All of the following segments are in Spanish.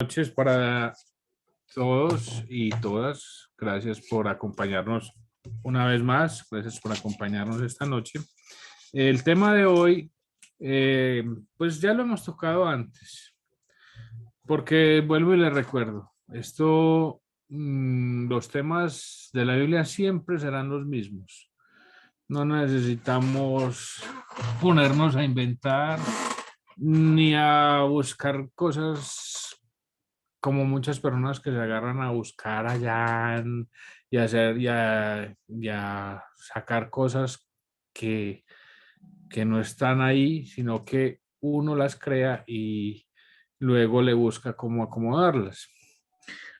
Noches para todos y todas. Gracias por acompañarnos una vez más. Gracias por acompañarnos esta noche. El tema de hoy, pues ya lo hemos tocado antes, porque vuelvo y les recuerdo, los temas de la Biblia siempre serán los mismos. No necesitamos ponernos a inventar ni a buscar cosas como muchas personas que se agarran a buscar allá y hacer y a sacar cosas que, que no están ahí, sino que uno las crea y luego le busca cómo acomodarlas.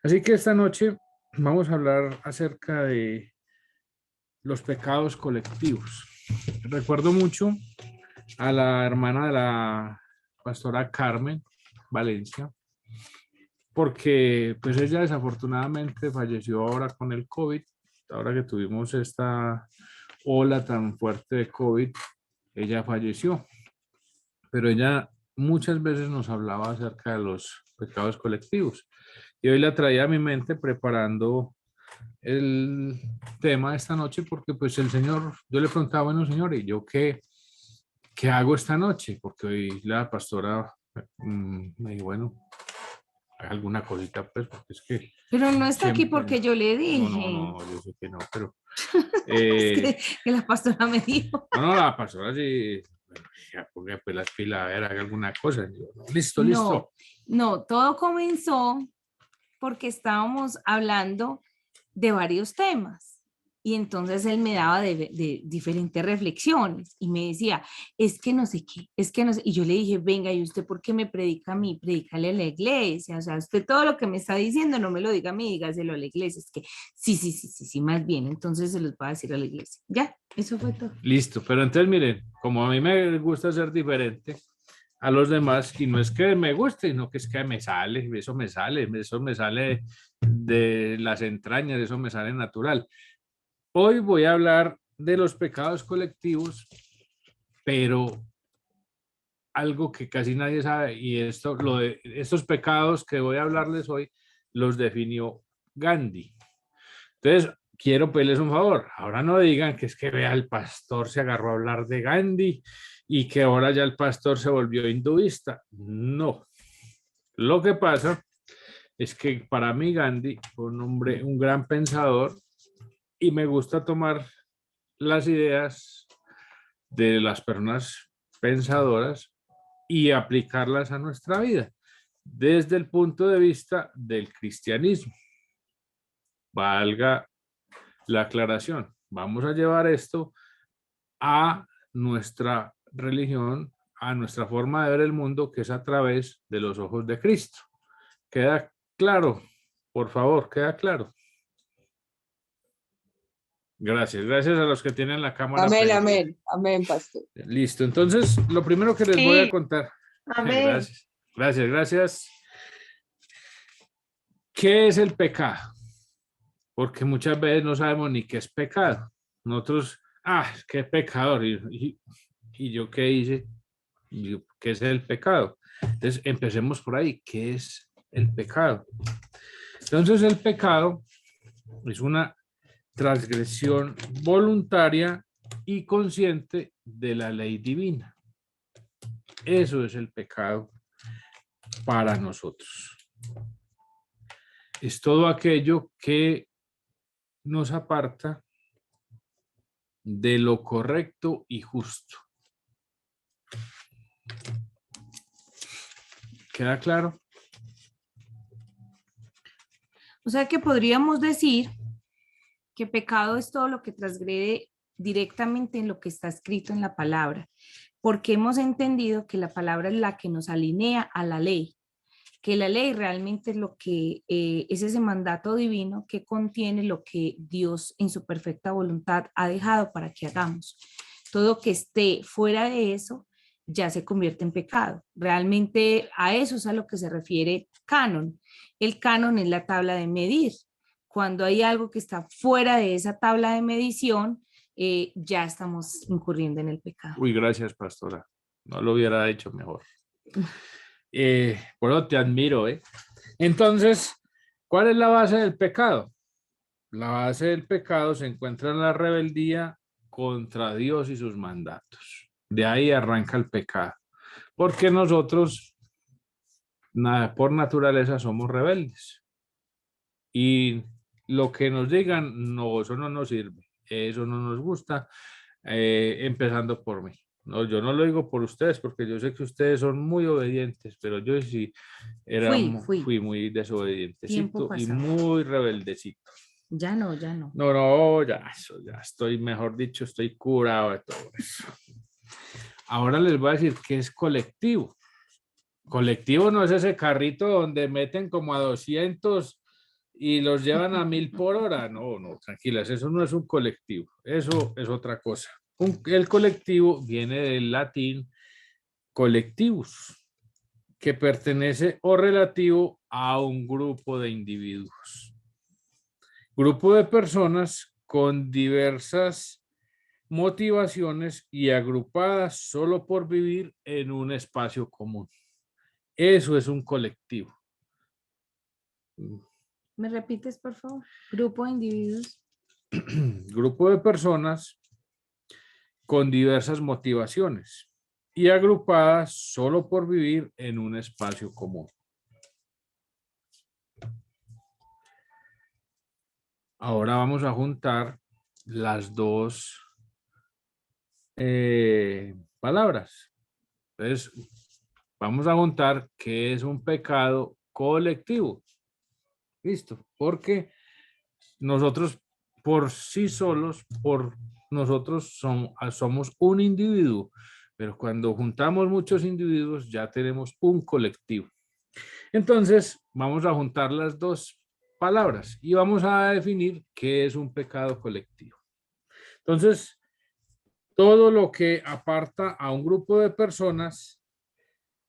Así que esta noche vamos a hablar acerca de los pecados colectivos. Recuerdo mucho a la hermana de la pastora Carmen Valencia, porque pues ella desafortunadamente falleció ahora con el COVID, ahora que tuvimos esta ola tan fuerte de COVID, ella falleció, pero ella muchas veces nos hablaba acerca de los pecados colectivos y hoy la traía a mi mente preparando el tema de esta noche porque pues el Señor, yo le preguntaba, bueno Señor, ¿y yo qué hago esta noche? Porque hoy la pastora me dijo, bueno, alguna cosita, pues, porque es que Pero no está aquí siempre, porque yo le no, dije. yo sé que no, pero, Es eh, que la pastora me dijo. no, la pastora sí, bueno, ya ponga pues las pilas, a ver, haga alguna cosa. Y yo, no, listo, No, listo. no, todo comenzó porque estábamos hablando de varios temas. Y entonces él me daba de diferentes reflexiones y me decía, es que no sé qué, es que no sé. Y yo le dije, venga, ¿y usted por qué me predica a mí? Predícale a la iglesia. O sea, usted todo lo que me está diciendo no me lo diga a mí, dígaselo a la iglesia. Es que sí, más bien. Entonces se los va a decir a la iglesia. Ya, eso fue todo. Listo, pero entonces miren, como a mí me gusta ser diferente a los demás, y no es que me guste, sino que es que eso me sale de las entrañas, eso me sale natural. Hoy voy a hablar de los pecados colectivos, pero algo que casi nadie sabe, y estos pecados que voy a hablarles hoy los definió Gandhi. Entonces, quiero pedirles un favor. Ahora no digan que es que vea el pastor se agarró a hablar de Gandhi y que ahora ya el pastor se volvió hinduista. No. Lo que pasa es que para mí Gandhi fue un hombre, un gran pensador y me gusta tomar las ideas de las personas pensadoras y aplicarlas a nuestra vida desde el punto de vista del cristianismo. Valga la aclaración. Vamos a llevar esto a nuestra religión, a nuestra forma de ver el mundo, que es a través de los ojos de Cristo. ¿Queda claro? Por favor, queda claro. Gracias, gracias a los que tienen la cámara Amén, prendida. amén, amén, pastor. Listo, entonces lo primero que les voy a Sí, contar. amén. Gracias, gracias, gracias. ¿Qué es el pecado? Porque muchas veces no sabemos ni qué es pecado. Nosotros, qué pecador. ¿Y yo qué hice? ¿Qué es el pecado? Entonces, empecemos por ahí. ¿Qué es el pecado? Entonces, el pecado es una transgresión voluntaria y consciente de la ley divina. Eso es el pecado para nosotros. Es todo aquello que nos aparta de lo correcto y justo. ¿Queda claro? O sea que podríamos decir que pecado es todo lo que transgrede directamente en lo que está escrito en la palabra, porque hemos entendido que la palabra es la que nos alinea a la ley, que la ley realmente es lo que es ese mandato divino que contiene lo que Dios en su perfecta voluntad ha dejado para que hagamos. Todo que esté fuera de eso ya se convierte en pecado. Realmente a eso es a lo que se refiere canon. El canon es la tabla de medir. Cuando hay algo que está fuera de esa tabla de medición, ya estamos incurriendo en el pecado. Uy, gracias, pastora. No lo hubiera hecho mejor. Bueno, te admiro, ¿eh? Entonces, ¿cuál es la base del pecado? La base del pecado se encuentra en la rebeldía contra Dios y sus mandatos. De ahí arranca el pecado. Porque nosotros, por naturaleza, somos rebeldes. Y lo que nos digan, no, eso no nos sirve, eso no nos gusta, empezando por mí. No, yo no lo digo por ustedes, porque yo sé que ustedes son muy obedientes, pero yo sí Fui, fui muy tiempo desobedientecito y pasado. muy rebeldecito. Ya no, ya no. No, no, ya, eso, ya estoy, mejor dicho, estoy curado de todo eso. Ahora les voy a decir qué es colectivo. Colectivo no es ese carrito donde meten como a 200 y los llevan a 1000 por hora. No, no, tranquilas, eso no es un colectivo, eso es otra cosa. El colectivo viene del latín collectivus, que pertenece o relativo a un grupo de individuos. Grupo de personas con diversas motivaciones y agrupadas solo por vivir en un espacio común. Eso es un colectivo. ¿Me repites, por favor? Grupo de individuos. Grupo de personas con diversas motivaciones y agrupadas solo por vivir en un espacio común. Ahora vamos a juntar las dos palabras. Entonces, vamos a juntar qué es un pecado colectivo. Listo, porque nosotros por sí solos, por nosotros somos un individuo, pero cuando juntamos muchos individuos ya tenemos un colectivo. Entonces, vamos a juntar las dos palabras y vamos a definir qué es un pecado colectivo. Entonces, todo lo que aparta a un grupo de personas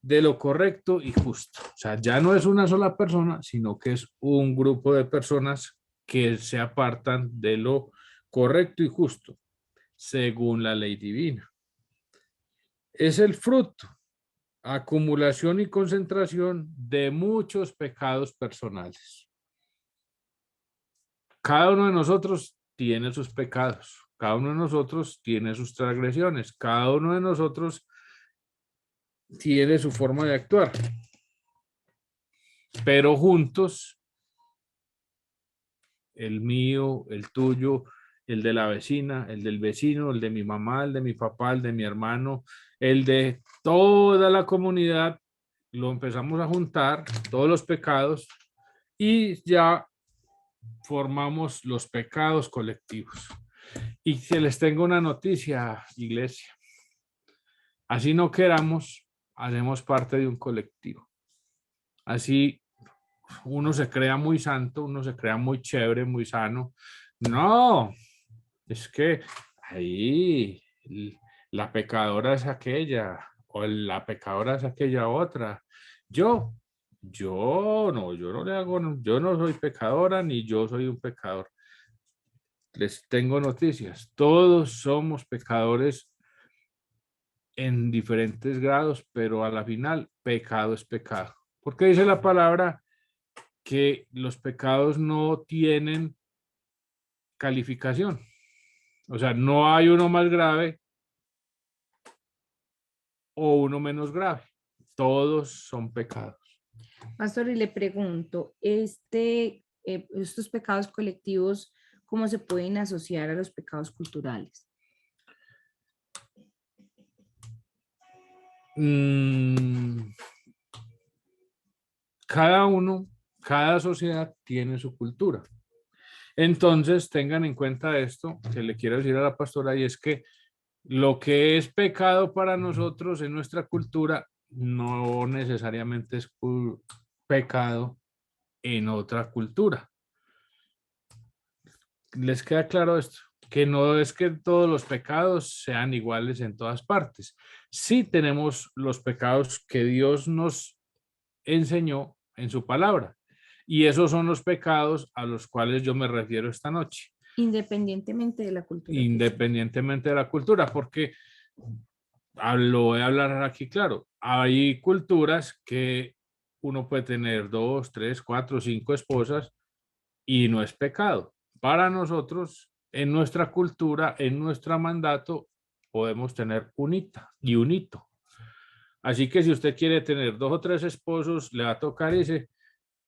de lo correcto y justo. O sea, ya no es una sola persona, sino que es un grupo de personas que se apartan de lo correcto y justo, según la ley divina. Es el fruto, acumulación y concentración de muchos pecados personales. Cada uno de nosotros tiene sus pecados, cada uno de nosotros tiene sus transgresiones, cada uno de nosotros tiene su forma de actuar, pero juntos, el mío, el tuyo, el de la vecina, el del vecino, el de mi mamá, el de mi papá, el de mi hermano, el de toda la comunidad, lo empezamos a juntar, todos los pecados, y ya formamos los pecados colectivos. Y que les tengo una noticia, iglesia. Así no queramos, hacemos parte de un colectivo. Así uno se crea muy santo, uno se crea muy chévere, muy sano. No, es que ahí la pecadora es aquella o la pecadora es aquella otra. Yo, yo no le hago, yo no soy pecadora ni yo soy un pecador. Les tengo noticias. Todos somos pecadores en diferentes grados, pero a la final, pecado es pecado. Porque dice la palabra que los pecados no tienen calificación. O sea, no hay uno más grave o uno menos grave. Todos son pecados. Pastor, y le pregunto, estos pecados colectivos, ¿cómo se pueden asociar a los pecados culturales? Mm, cada uno, cada sociedad tiene su cultura. Entonces, tengan en cuenta esto que le quiero decir a la pastora, y es que lo que es pecado para nosotros en nuestra cultura no necesariamente es pecado en otra cultura. ¿Les queda claro esto? Que no es que todos los pecados sean iguales en todas partes. Sí tenemos los pecados que Dios nos enseñó en su palabra. Y esos son los pecados a los cuales yo me refiero esta noche, Independientemente de la cultura que sea. independientemente de la cultura, porque lo voy a hablar aquí claro. Hay culturas que uno puede tener 2, 3, 4, 5 esposas y no es pecado. Para nosotros, en nuestra cultura, en nuestro mandato, podemos tener unita y un hito. Así que si usted quiere tener 2 o 3 esposos, le va a tocar ese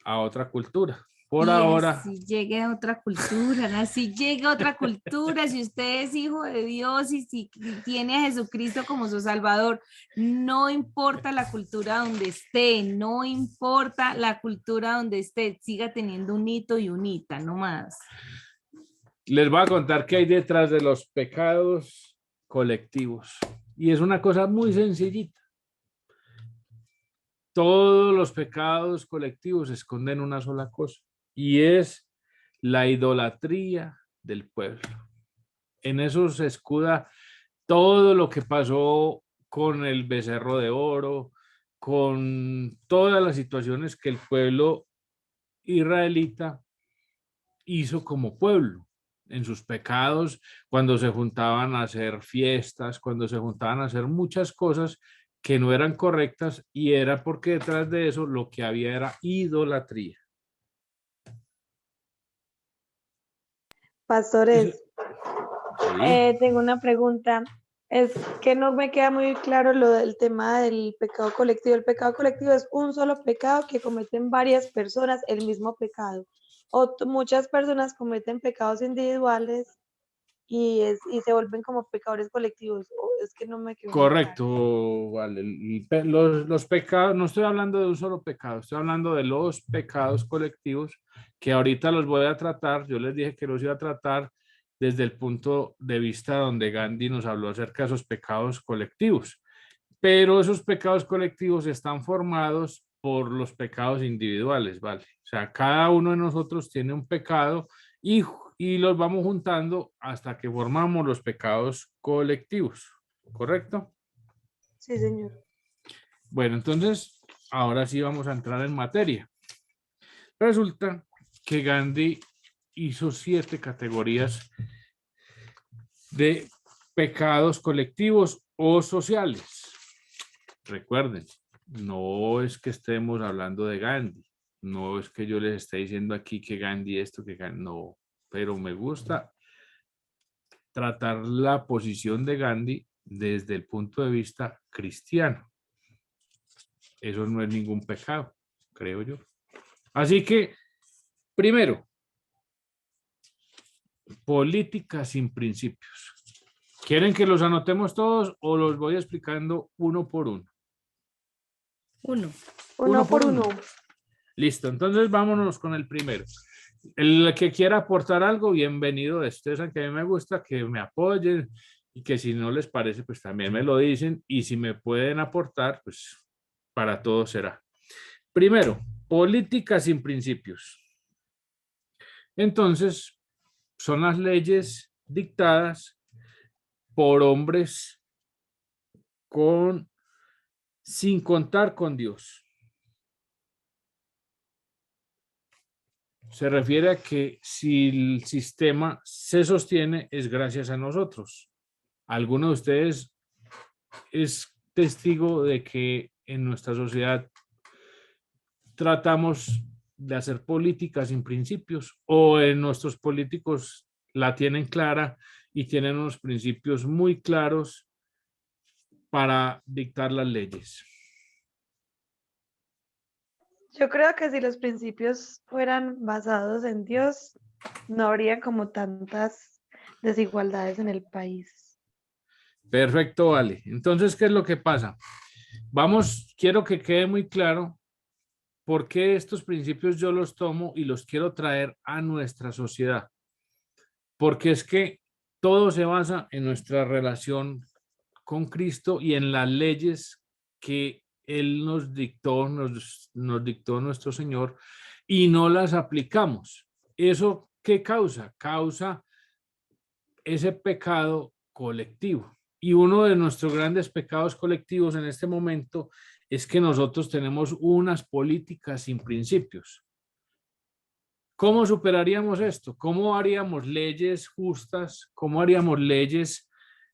a otra cultura. Por Y ahora, así llegue a otra cultura, así llega a otra cultura. Si usted es hijo de Dios y si tiene a Jesucristo como su Salvador, no importa la cultura donde esté, no importa la cultura donde esté, siga teniendo un hito y unita, no más. les voy a contar qué hay detrás de los pecados colectivos. Y es una cosa muy sencillita. Todos los pecados colectivos esconden una sola cosa y es la idolatría del pueblo. En eso se escuda todo lo que pasó con el becerro de oro, con todas las situaciones que el pueblo israelita hizo como pueblo en sus pecados, cuando se juntaban a hacer fiestas, cuando se juntaban a hacer muchas cosas que no eran correctas y era porque detrás de eso lo que había era idolatría. Eso, Pastores, sí, tengo una pregunta. Es que no me queda muy claro lo del tema del pecado colectivo. El pecado colectivo es un solo pecado que cometen varias personas el mismo pecado. O muchas personas cometen pecados individuales y se vuelven como pecadores colectivos. O es que no me quedó muy claro. correcto, vale. Los pecados, no estoy hablando de un solo pecado, estoy hablando de los pecados colectivos que ahorita los voy a tratar. Yo les dije que los iba a tratar desde el punto de vista donde Gandhi nos habló acerca de esos pecados colectivos. Pero esos pecados colectivos están formados por los pecados individuales, ¿vale? O sea, cada uno de nosotros tiene un pecado y, y los vamos juntando hasta que formamos los pecados colectivos, ¿correcto? Sí, señor. Bueno, entonces, ahora sí vamos a entrar en materia. Resulta que Gandhi hizo 7 categorías de pecados colectivos o sociales. Recuerden, no es que estemos hablando de Gandhi, no es que yo les esté diciendo aquí que Gandhi esto, que Gandhi, no, pero me gusta tratar la posición de Gandhi desde el punto de vista cristiano. Eso no es ningún pecado, creo yo. Así que, primero, política sin principios. ¿Quieren que los anotemos todos o los voy explicando uno por uno? Uno. Uno por uno. Listo, entonces vámonos con el primero. El que quiera aportar algo, bienvenido. Ustedes saben que a mí me gusta que me apoyen y que si no les parece, pues también me lo dicen. Y si me pueden aportar, pues para todos será. Primero, política sin principios. Entonces, son las leyes dictadas por hombres con, sin contar con Dios. Se refiere a que si el sistema se sostiene es gracias a nosotros. ¿Alguno de ustedes es testigo de que en nuestra sociedad tratamos de hacer política sin principios o en nuestros políticos la tienen clara y tienen unos principios muy claros para dictar las leyes? Yo creo que si los principios fueran basados en Dios, no habría como tantas desigualdades en el país. Perfecto, vale. Entonces, ¿qué es lo que pasa? Vamos, quiero que quede muy claro por qué estos principios yo los tomo y los quiero traer a nuestra sociedad. Porque es que todo se basa en nuestra relación con Cristo y en las leyes que Él nos dictó nuestro Señor y no las aplicamos. ¿Eso qué causa? Causa ese pecado colectivo. Y uno de nuestros grandes pecados colectivos en este momento es que nosotros tenemos unas políticas sin principios. ¿Cómo superaríamos esto? ¿Cómo haríamos leyes justas? ¿Cómo haríamos leyes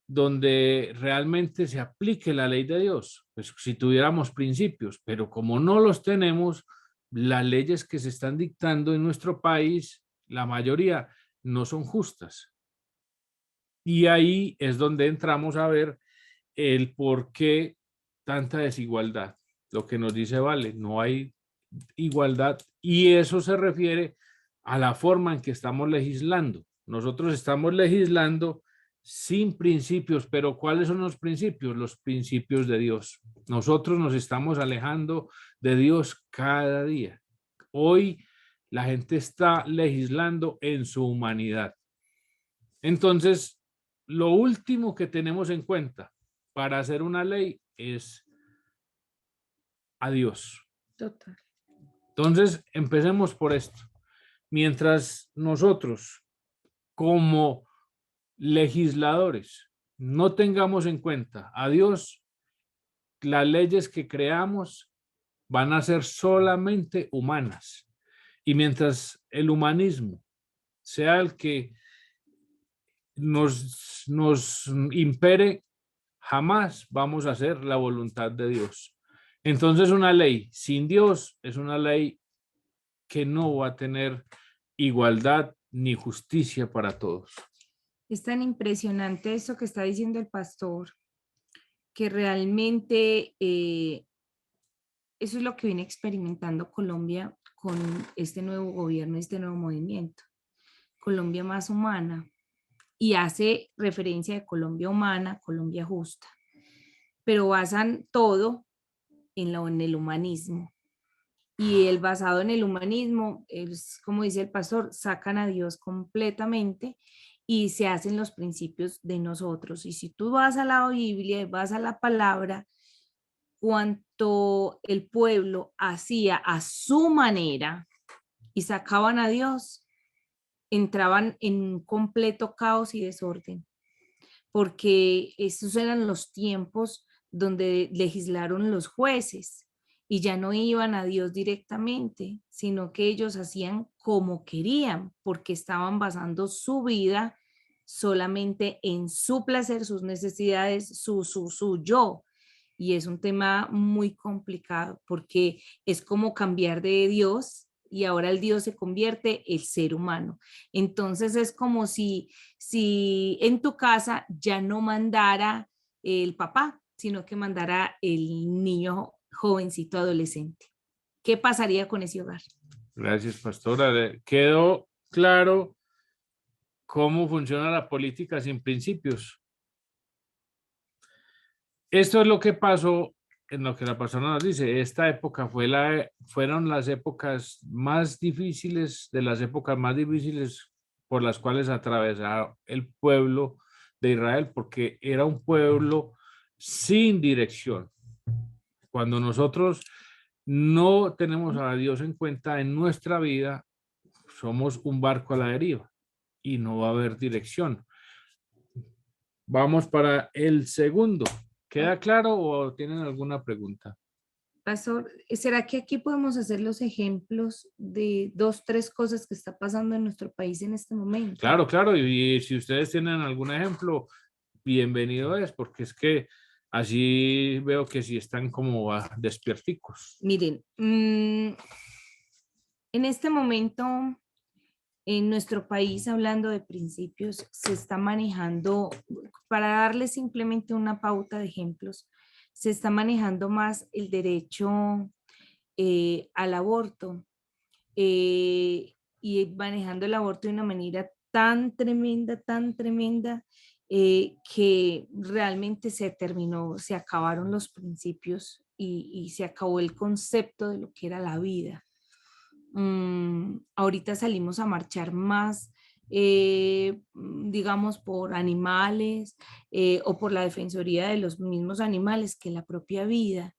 donde realmente se aplique la ley de Dios. Pues si tuviéramos principios, pero como no los tenemos, las leyes que se están dictando en nuestro país, la mayoría no son justas. Y ahí es donde entramos a ver el por qué tanta desigualdad. Lo que nos dice Vale, no hay igualdad y eso se refiere a la forma en que estamos legislando. Nosotros estamos legislando sin principios, pero ¿cuáles son los principios? Los principios de Dios. Nosotros nos estamos alejando de Dios cada día. Hoy la gente está legislando en su humanidad. Entonces, lo último que tenemos en cuenta para hacer una ley es a Dios. Total. Entonces, empecemos por esto. Mientras nosotros, como legisladores, no tengamos en cuenta a Dios, las leyes que creamos van a ser solamente humanas. Y mientras el humanismo sea el que nos impere, jamás vamos a hacer la voluntad de Dios. Entonces, una ley sin Dios es una ley que no va a tener igualdad ni justicia para todos. Es tan impresionante eso que está diciendo el pastor, que realmente eso es lo que viene experimentando Colombia con este nuevo gobierno, este nuevo movimiento. Colombia más humana, y hace referencia de Colombia humana, Colombia justa, pero basan todo en el humanismo. Y el basado en el humanismo es, como dice el pastor, sacan a Dios completamente y se hacen los principios de nosotros. Y si tú vas a la Biblia y vas a la palabra, cuanto el pueblo hacía a su manera y sacaban a Dios, entraban en un completo caos y desorden, porque esos eran los tiempos donde legislaron los jueces y ya no iban a Dios directamente, sino que ellos hacían como querían, porque estaban basando su vida solamente en su placer, sus necesidades, su yo. Y es un tema muy complicado porque es como cambiar de Dios y ahora el Dios se convierte el ser humano. Entonces es como si en tu casa ya no mandara el papá, sino que mandara el niño jovencito adolescente. ¿Qué pasaría con ese hogar? Gracias, pastora. Quedó claro cómo funciona la política sin principios. Esto es lo que pasó en lo que la persona nos dice. Esta época fueron las épocas más difíciles, de las épocas más difíciles por las cuales atravesaba el pueblo de Israel, porque era un pueblo sin dirección. Cuando nosotros no tenemos a Dios en cuenta en nuestra vida, somos un barco a la deriva y no va a haber dirección. Vamos para el segundo. ¿Queda claro o tienen alguna pregunta? Pastor, ¿será que aquí podemos hacer los ejemplos de 2, 3 cosas que está pasando en nuestro país en este momento? Claro, claro. Y si ustedes tienen algún ejemplo, bienvenido es, porque es que así veo que sí están como despierticos. Miren, en este momento en nuestro país, hablando de principios, se está manejando, para darle simplemente una pauta de ejemplos, se está manejando más el derecho al aborto y manejando el aborto de una manera tan tremenda, que realmente se terminó, se acabaron los principios y se acabó el concepto de lo que era la vida. Ahorita salimos a marchar más, digamos, por animales o por la defensoría de los mismos animales que la propia vida,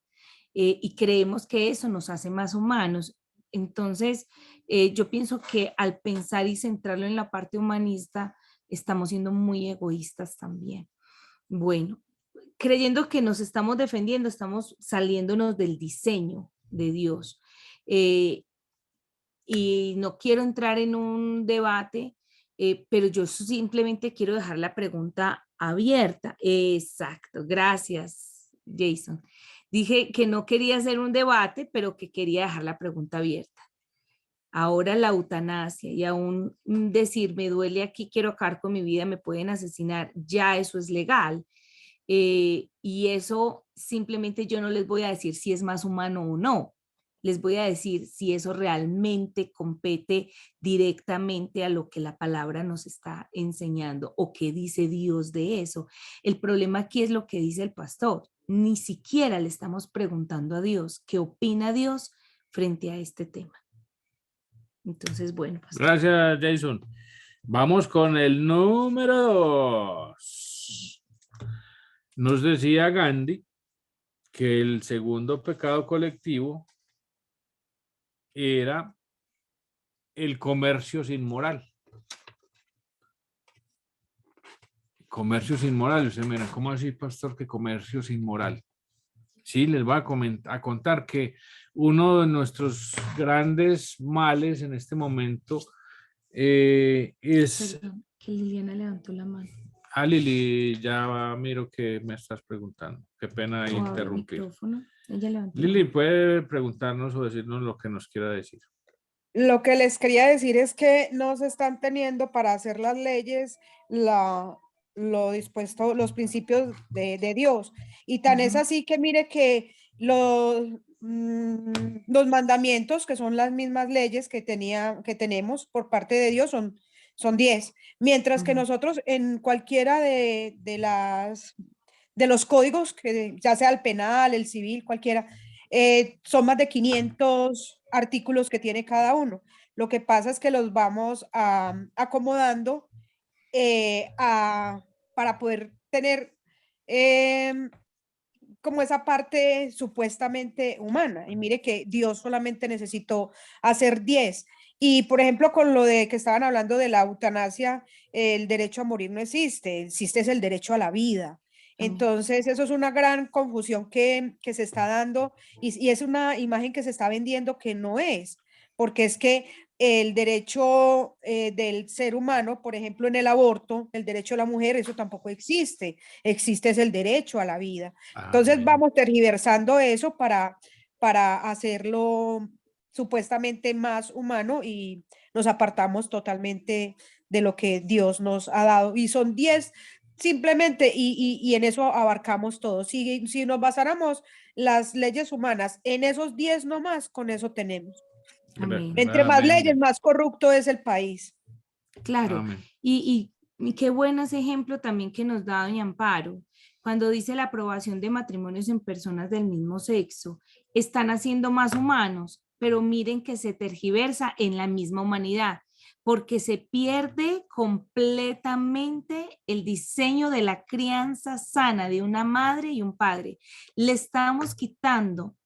y creemos que eso nos hace más humanos. Entonces, yo pienso que al pensar y centrarlo en la parte humanista, estamos siendo muy egoístas también. Bueno, creyendo que nos estamos defendiendo, estamos saliéndonos del diseño de Dios. Y no quiero entrar en un debate pero yo simplemente quiero dejar la pregunta abierta. Exacto, gracias, Jason. Dije que no quería hacer un debate, pero que quería dejar la pregunta abierta. Ahora la eutanasia y aún decir me duele aquí, quiero acabar con mi vida, me pueden asesinar, ya eso es legal. Y eso simplemente yo no les voy a decir si es más humano o no. Les voy a decir si eso realmente compete directamente a lo que la palabra nos está enseñando o qué dice Dios de eso. El problema aquí es lo que dice el pastor. Ni siquiera le estamos preguntando a Dios qué opina Dios frente a este tema. Entonces, bueno, pastor. Gracias, Jason. Vamos con el número 2. Nos decía Gandhi que el segundo pecado colectivo era el comercio sin moral. Comercio sin moral. Usted mira, ¿cómo así, pastor, que comercio sin moral? Sí, les voy a contar que uno de nuestros grandes males en este momento es... Perdón, que Liliana levantó la mano. Lili, ya miro que me estás preguntando. Qué pena O abre el interrumpir. micrófono. Ella levantó la Lili, mano. puede preguntarnos o decirnos lo que nos quiera decir. Lo que les quería decir es que no se están teniendo para hacer las leyes lo dispuesto, los principios de Dios. Y tan es así que mire que los mandamientos, que son las mismas leyes que tenemos por parte de Dios, son 10. Mientras que nosotros en cualquiera de los códigos, que ya sea el penal, el civil, cualquiera, son más de 500 artículos que tiene cada uno. Lo que pasa es que los vamos acomodando para poder tener como esa parte supuestamente humana. Y mire que Dios solamente necesitó hacer 10. Y por ejemplo, con lo de que estaban hablando de la eutanasia, el derecho a morir no existe, existe es el derecho a la vida. Entonces, eso es una gran confusión que se está dando y es una imagen que se está vendiendo que no es, porque es que el derecho del ser humano, por ejemplo, en el aborto, el derecho a la mujer, eso tampoco existe. Existe es el derecho a la vida. Entonces, Amén. vamos tergiversando eso para hacerlo supuestamente más humano y nos apartamos totalmente de lo que Dios nos ha dado. Y son 10 simplemente, y en eso abarcamos todo. Si nos basáramos las leyes humanas en esos 10 nomás, con eso tenemos. Amén. Entre más Amén. leyes, más corrupto es el país. Claro, Amén. y qué buen ese ejemplo también que nos da doña Amparo, cuando dice la aprobación de matrimonios en personas del mismo sexo, están haciendo más humanos, pero miren que se tergiversa en la misma humanidad, porque se pierde completamente el diseño de la crianza sana de una madre y un padre. Le estamos quitando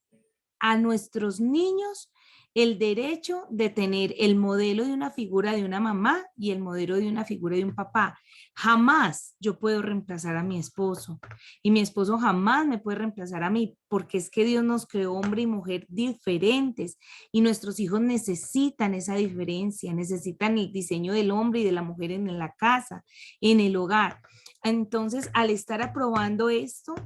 a nuestros niños el derecho de tener el modelo de una figura de una mamá y el modelo de una figura de un papá. Jamás yo puedo reemplazar a mi esposo y mi esposo jamás me puede reemplazar a mí, porque es que Dios nos creó hombre y mujer diferentes y nuestros hijos necesitan esa diferencia, necesitan el diseño del hombre y de la mujer en la casa, en el hogar. Entonces, al estar aprobando esto,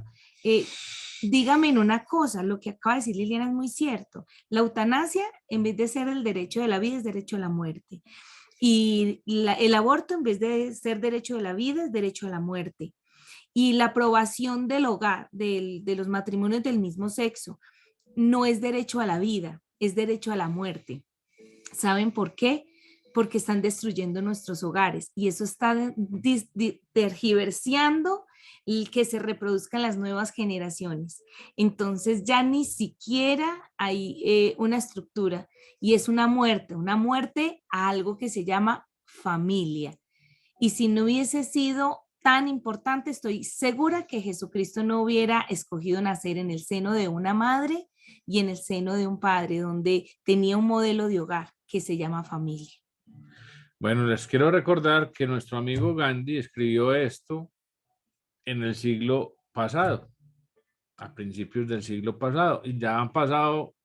dígame en una cosa, lo que acaba de decir Liliana es muy cierto. La eutanasia, en vez de ser el derecho de la vida, es derecho a la muerte. Y el aborto, en vez de ser derecho de la vida, es derecho a la muerte. Y la aprobación del hogar, de los matrimonios del mismo sexo, no es derecho a la vida, es derecho a la muerte. ¿Saben por qué? Porque están destruyendo nuestros hogares y eso está tergiversando el que se reproduzcan las nuevas generaciones. Entonces ya ni siquiera hay una estructura y es una muerte a algo que se llama familia. Y si no hubiese sido tan importante, estoy segura que Jesucristo no hubiera escogido nacer en el seno de una madre y en el seno de un padre, donde tenía un modelo de hogar que se llama familia. Bueno, les quiero recordar que nuestro amigo Gandhi escribió esto en el siglo pasado, a principios del siglo pasado, y ya han pasado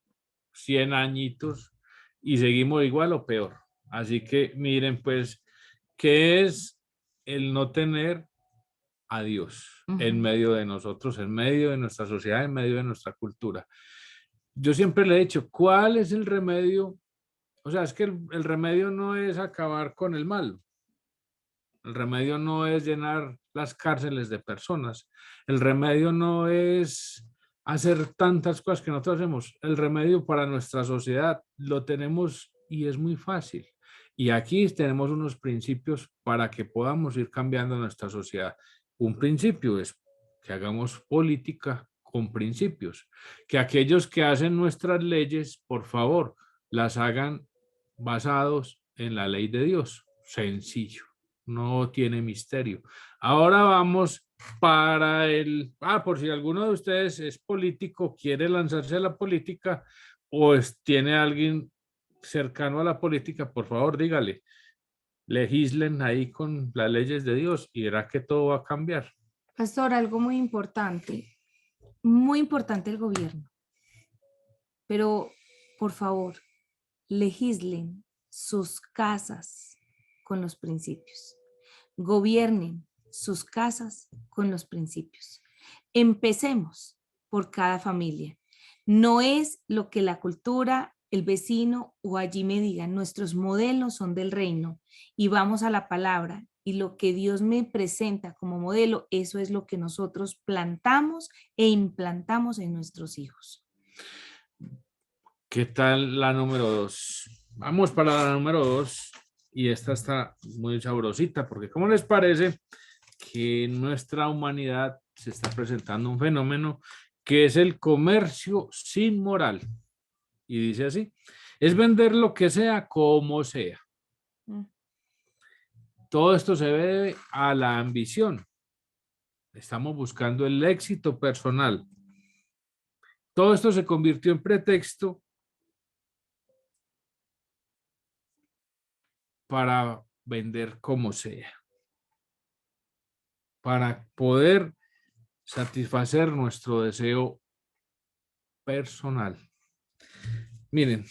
100 añitos y seguimos igual o peor. Así que miren, pues, que es el no tener a Dios en Ujú. medio de nosotros, en medio de nuestra sociedad, en medio de nuestra cultura. Yo siempre le he dicho, ¿cuál es el remedio? O sea, es que el remedio no es acabar con el mal. El remedio no es llenar las cárceles de personas. El remedio no es hacer tantas cosas que nosotros hacemos. El remedio para nuestra sociedad lo tenemos y es muy fácil. Y aquí tenemos unos principios para que podamos ir cambiando nuestra sociedad. Un principio es que hagamos política con principios, que aquellos que hacen nuestras leyes, por favor, las hagan basados en la ley de Dios. Sencillo, no tiene misterio. Ahora vamos para por si alguno de ustedes es político, quiere lanzarse a la política o tiene alguien cercano a la política, por favor, dígale, legislen ahí con las leyes de Dios y verá que todo va a cambiar. Pastor, algo muy importante el gobierno, pero por favor, legislen sus casas con los principios. Gobiernen sus casas con los principios. Empecemos por cada familia. No es lo que la cultura, el vecino o allí me digan. Nuestros modelos son del reino y vamos a la palabra. Y lo que Dios me presenta como modelo, eso es lo que nosotros plantamos e implantamos en nuestros hijos. ¿Qué tal la número 2? Vamos para la número 2 y esta está muy sabrosita porque ¿cómo les parece que en nuestra humanidad se está presentando un fenómeno que es el comercio sin moral? Y dice así, es vender lo que sea como sea. Todo esto se debe a la ambición. Estamos buscando el éxito personal. Todo esto se convirtió en pretexto para vender como sea, para poder satisfacer nuestro deseo personal. Miren,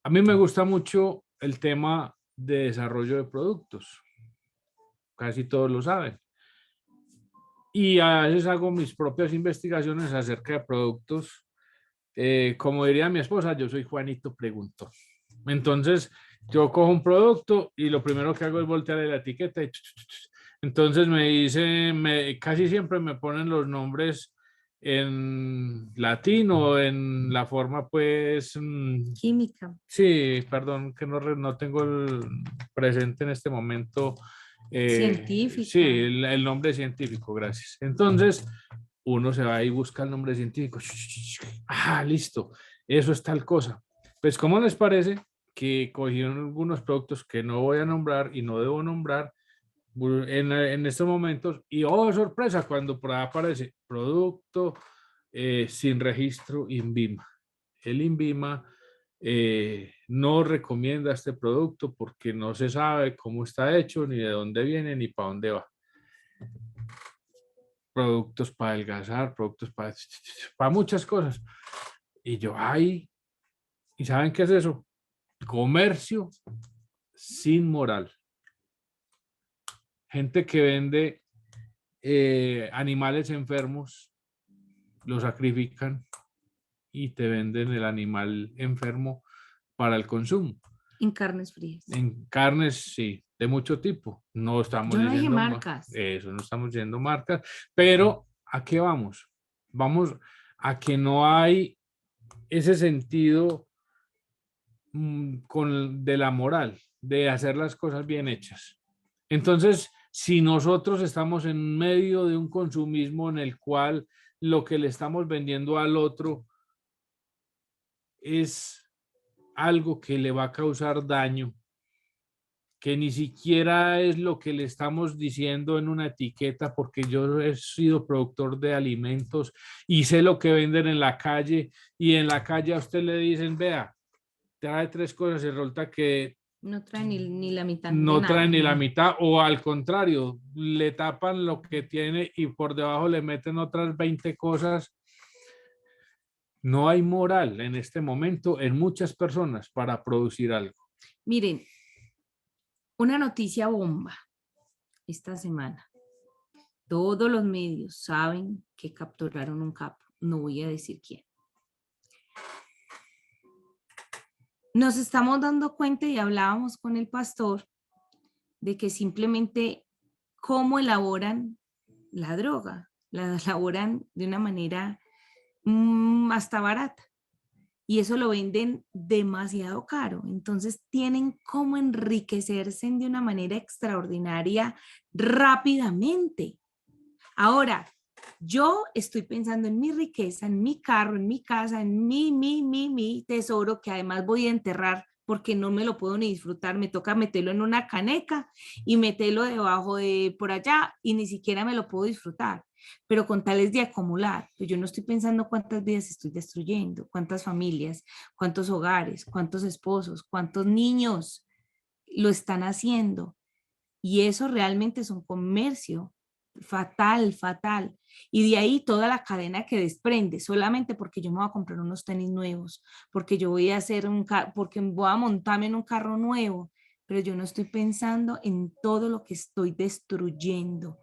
a mí me gusta mucho el tema de desarrollo de productos. Casi todos lo saben. Y a veces hago mis propias investigaciones acerca de productos. Como diría mi esposa, yo soy Juanito Preguntó. Entonces, yo cojo un producto y lo primero que hago es voltearle la etiqueta. Entonces me dice, casi siempre me ponen los nombres en latín o en la forma, pues, Química. sí, perdón, que no tengo el presente en este momento. Científica. Sí, el nombre científico, gracias. Entonces, uno se va y busca el nombre científico. Ah, listo, eso es tal cosa. Pues, ¿cómo les parece que cogieron algunos productos que no voy a nombrar y no debo nombrar en estos momentos? Y, oh, sorpresa, cuando por ahí aparece producto sin registro INVIMA. El INVIMA no recomienda este producto porque no se sabe cómo está hecho, ni de dónde viene, ni para dónde va. Productos para adelgazar, productos para muchas cosas. Y yo, ay, ¿y saben qué es eso? Comercio sin moral. Gente que vende animales enfermos, los sacrifican y te venden el animal enfermo para el consumo. En carnes frías. En carnes, sí, de mucho tipo. No estamos Yo no dije diciendo marcas. eso, no estamos diciendo marcas, pero ¿a qué vamos? Vamos a que no hay ese sentido de la moral, de hacer las cosas bien hechas. Entonces, si nosotros estamos en medio de un consumismo en el cual lo que le estamos vendiendo al otro es algo que le va a causar daño, que ni siquiera es lo que le estamos diciendo en una etiqueta, porque yo he sido productor de alimentos y sé lo que venden en la calle, y en la calle a usted le dicen, vea, trae 3 cosas y resulta que no trae ni la mitad no de nada. trae ni la mitad, o al contrario, le tapan lo que tiene y por debajo le meten otras 20 cosas. No hay moral en este momento en muchas personas para producir algo. Miren, Una noticia bomba esta semana. Todos los medios saben que capturaron un capo. No voy a decir quién. Nos estamos dando cuenta y hablábamos con el pastor de que simplemente cómo elaboran la droga. La elaboran de una manera hasta barata. Y eso lo venden demasiado caro. Entonces tienen cómo enriquecerse de una manera extraordinaria rápidamente. Ahora, yo estoy pensando en mi riqueza, en mi carro, en mi casa, en mi tesoro, que además voy a enterrar porque no me lo puedo ni disfrutar. Me toca meterlo en una caneca y meterlo debajo de por allá y ni siquiera me lo puedo disfrutar. Pero con tales de acumular, pues yo no estoy pensando cuántas vidas estoy destruyendo, cuántas familias, cuántos hogares, cuántos esposos, cuántos niños lo están haciendo. Y eso realmente es un comercio fatal, fatal. Y de ahí toda la cadena que desprende, solamente porque yo me voy a comprar unos tenis nuevos, porque yo voy a hacer porque voy a montarme en un carro nuevo, pero yo no estoy pensando en todo lo que estoy destruyendo.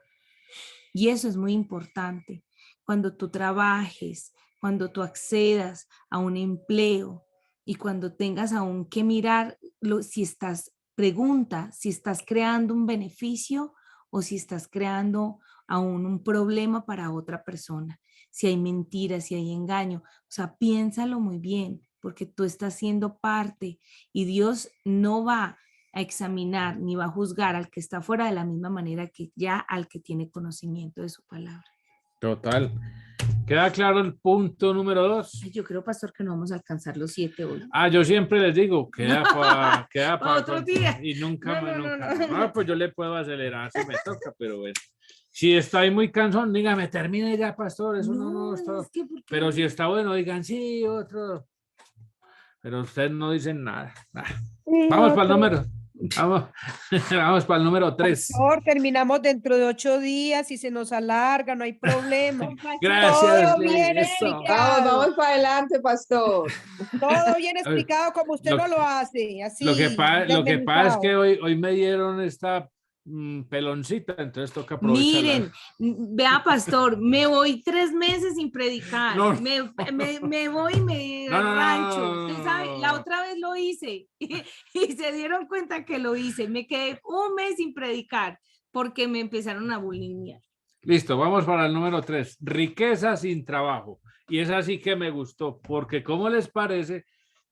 Y eso es muy importante. Cuando tú trabajes, cuando tú accedas a un empleo y cuando tengas aún que mirar si estás, pregunta si estás creando un beneficio o si estás creando aún un problema para otra persona. Si hay mentiras, si hay engaño. O sea, piénsalo muy bien, porque tú estás siendo parte y Dios no va a examinar ni va a juzgar al que está fuera de la misma manera que ya al que tiene conocimiento de su palabra. Total. ¿Queda claro el punto número 2? Yo creo, pastor, que no vamos a alcanzar los 7 hoy. Yo siempre les digo, queda para otro día. Y nunca No, más, no, nunca. no, no. No, pues yo le puedo acelerar si me toca, pero bueno. Si estoy muy cansón, dígame, termine ya, pastor. Eso no está. Es que ¿por qué? Pero si está bueno, digan, sí, otro. Pero ustedes no dicen nada. Sí, Vamos para el otro. número. Vamos, vamos para el número 3. Pastor, terminamos dentro de 8 días y se nos alarga, no hay problema. Gracias, Todo bien eso. explicado, Vamos para adelante, pastor. todo bien A ver, explicado como usted lo, no lo hace, lo que así, pasa es que desmenuzado. hoy me dieron esta peloncita, entonces toca aprovecharla. Miren, vea, pastor, me voy 3 meses sin predicar. No. Me voy, me No. rancho. Usted sabe, la otra vez lo hice y se dieron cuenta que lo hice. Me quedé un mes sin predicar porque me empezaron a bulimiar. Listo, vamos para el número 3. Riqueza sin trabajo. Y es así que me gustó, porque ¿cómo les parece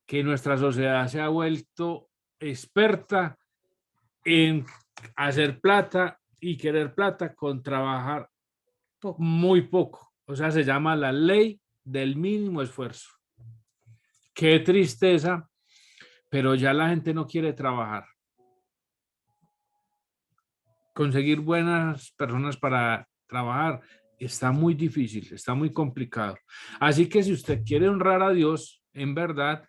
que nuestra sociedad se ha vuelto experta en hacer plata y querer plata con trabajar Poco. muy poco? O sea, se llama la ley del mínimo esfuerzo. Qué tristeza, pero ya la gente no quiere trabajar. Conseguir buenas personas para trabajar está muy difícil, está muy complicado. Así que si usted quiere honrar a Dios, en verdad,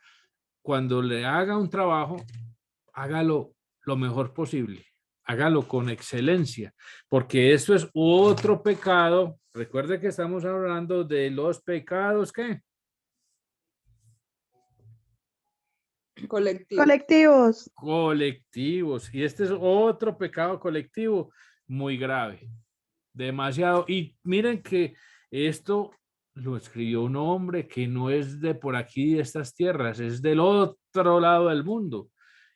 cuando le haga un trabajo, hágalo lo mejor posible, hágalo con excelencia, porque eso es otro pecado. Recuerde que estamos hablando de los pecados, ¿qué? Colectivos. Colectivos. Y este es otro pecado colectivo muy grave. Demasiado. Y miren que esto lo escribió un hombre que no es de por aquí, de estas tierras, es del otro lado del mundo.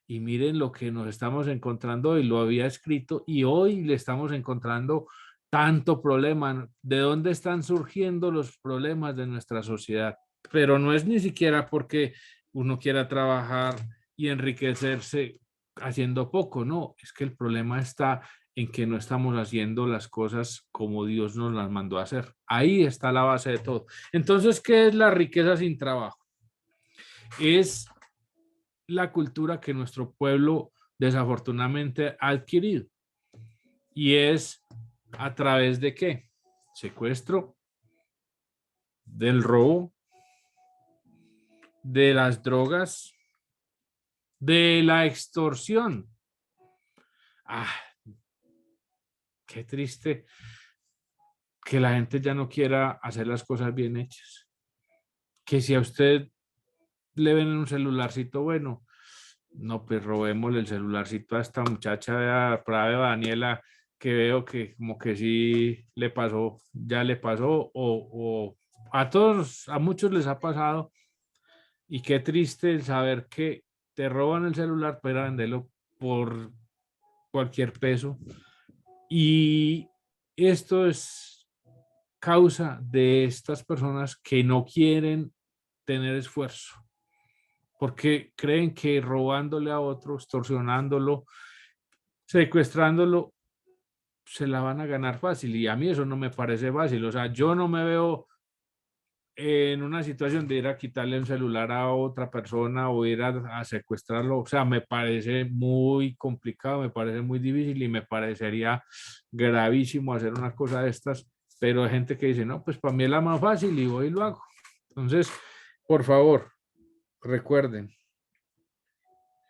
Y miren lo que nos estamos encontrando hoy, lo había escrito y hoy le estamos encontrando tanto problema. ¿De dónde están surgiendo los problemas de nuestra sociedad? Pero no es ni siquiera porque uno quiera trabajar y enriquecerse haciendo poco, no, es que el problema está en que no estamos haciendo las cosas como Dios nos las mandó a hacer. Ahí está la base de todo. Entonces, ¿qué es la riqueza sin trabajo? Es la cultura que nuestro pueblo desafortunadamente ha adquirido. Y es a través de qué? Secuestro, del robo, de las drogas, de la extorsión. Qué triste que la gente ya no quiera hacer las cosas bien hechas. Que si a usted le ven en un celularcito bueno, no, pues robémosle el celularcito a esta muchacha, a Prueba Daniela, que veo que como que sí le pasó, ya le pasó, o a todos, a muchos les ha pasado, y qué triste el saber que te roban el celular para venderlo por cualquier peso, y esto es causa de estas personas que no quieren tener esfuerzo, porque creen que robándole a otro, extorsionándolo, secuestrándolo, se la van a ganar fácil. Y a mí eso no me parece fácil. O sea, yo no me veo en una situación de ir a quitarle un celular a otra persona o ir a secuestrarlo. O sea, me parece muy complicado, me parece muy difícil y me parecería gravísimo hacer una cosa de estas. Pero hay gente que dice, no, pues para mí es la más fácil y voy y lo hago. Entonces, por favor, recuerden,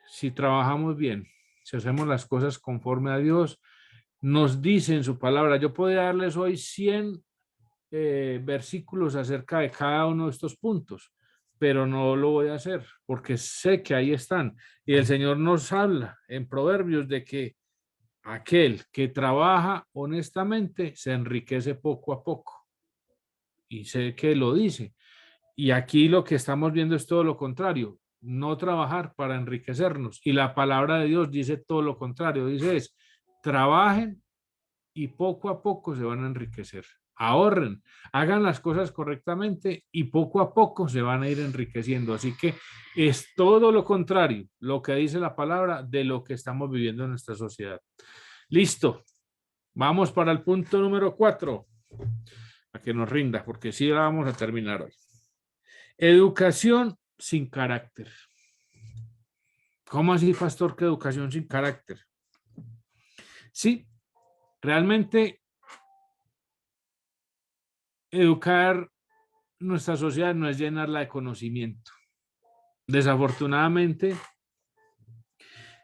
si trabajamos bien, si hacemos las cosas conforme a Dios, nos dice en su palabra, yo podría darles hoy 100 versículos acerca de cada uno de estos puntos, pero no lo voy a hacer porque sé que ahí están. Y el Señor nos habla en Proverbios de que aquel que trabaja honestamente se enriquece poco a poco. Y sé que lo dice. Y aquí lo que estamos viendo es todo lo contrario, no trabajar para enriquecernos. Y la palabra de Dios dice todo lo contrario, dice es, trabajen y poco a poco se van a enriquecer. Ahorren, hagan las cosas correctamente y poco a poco se van a ir enriqueciendo. Así que es todo lo contrario, lo que dice la palabra de lo que estamos viviendo en nuestra sociedad. Listo, vamos para el punto número 4, a que nos rinda, porque sí la vamos a terminar hoy. Educación sin carácter. ¿Cómo así, pastor, que educación sin carácter? Sí, realmente educar nuestra sociedad no es llenarla de conocimiento. Desafortunadamente,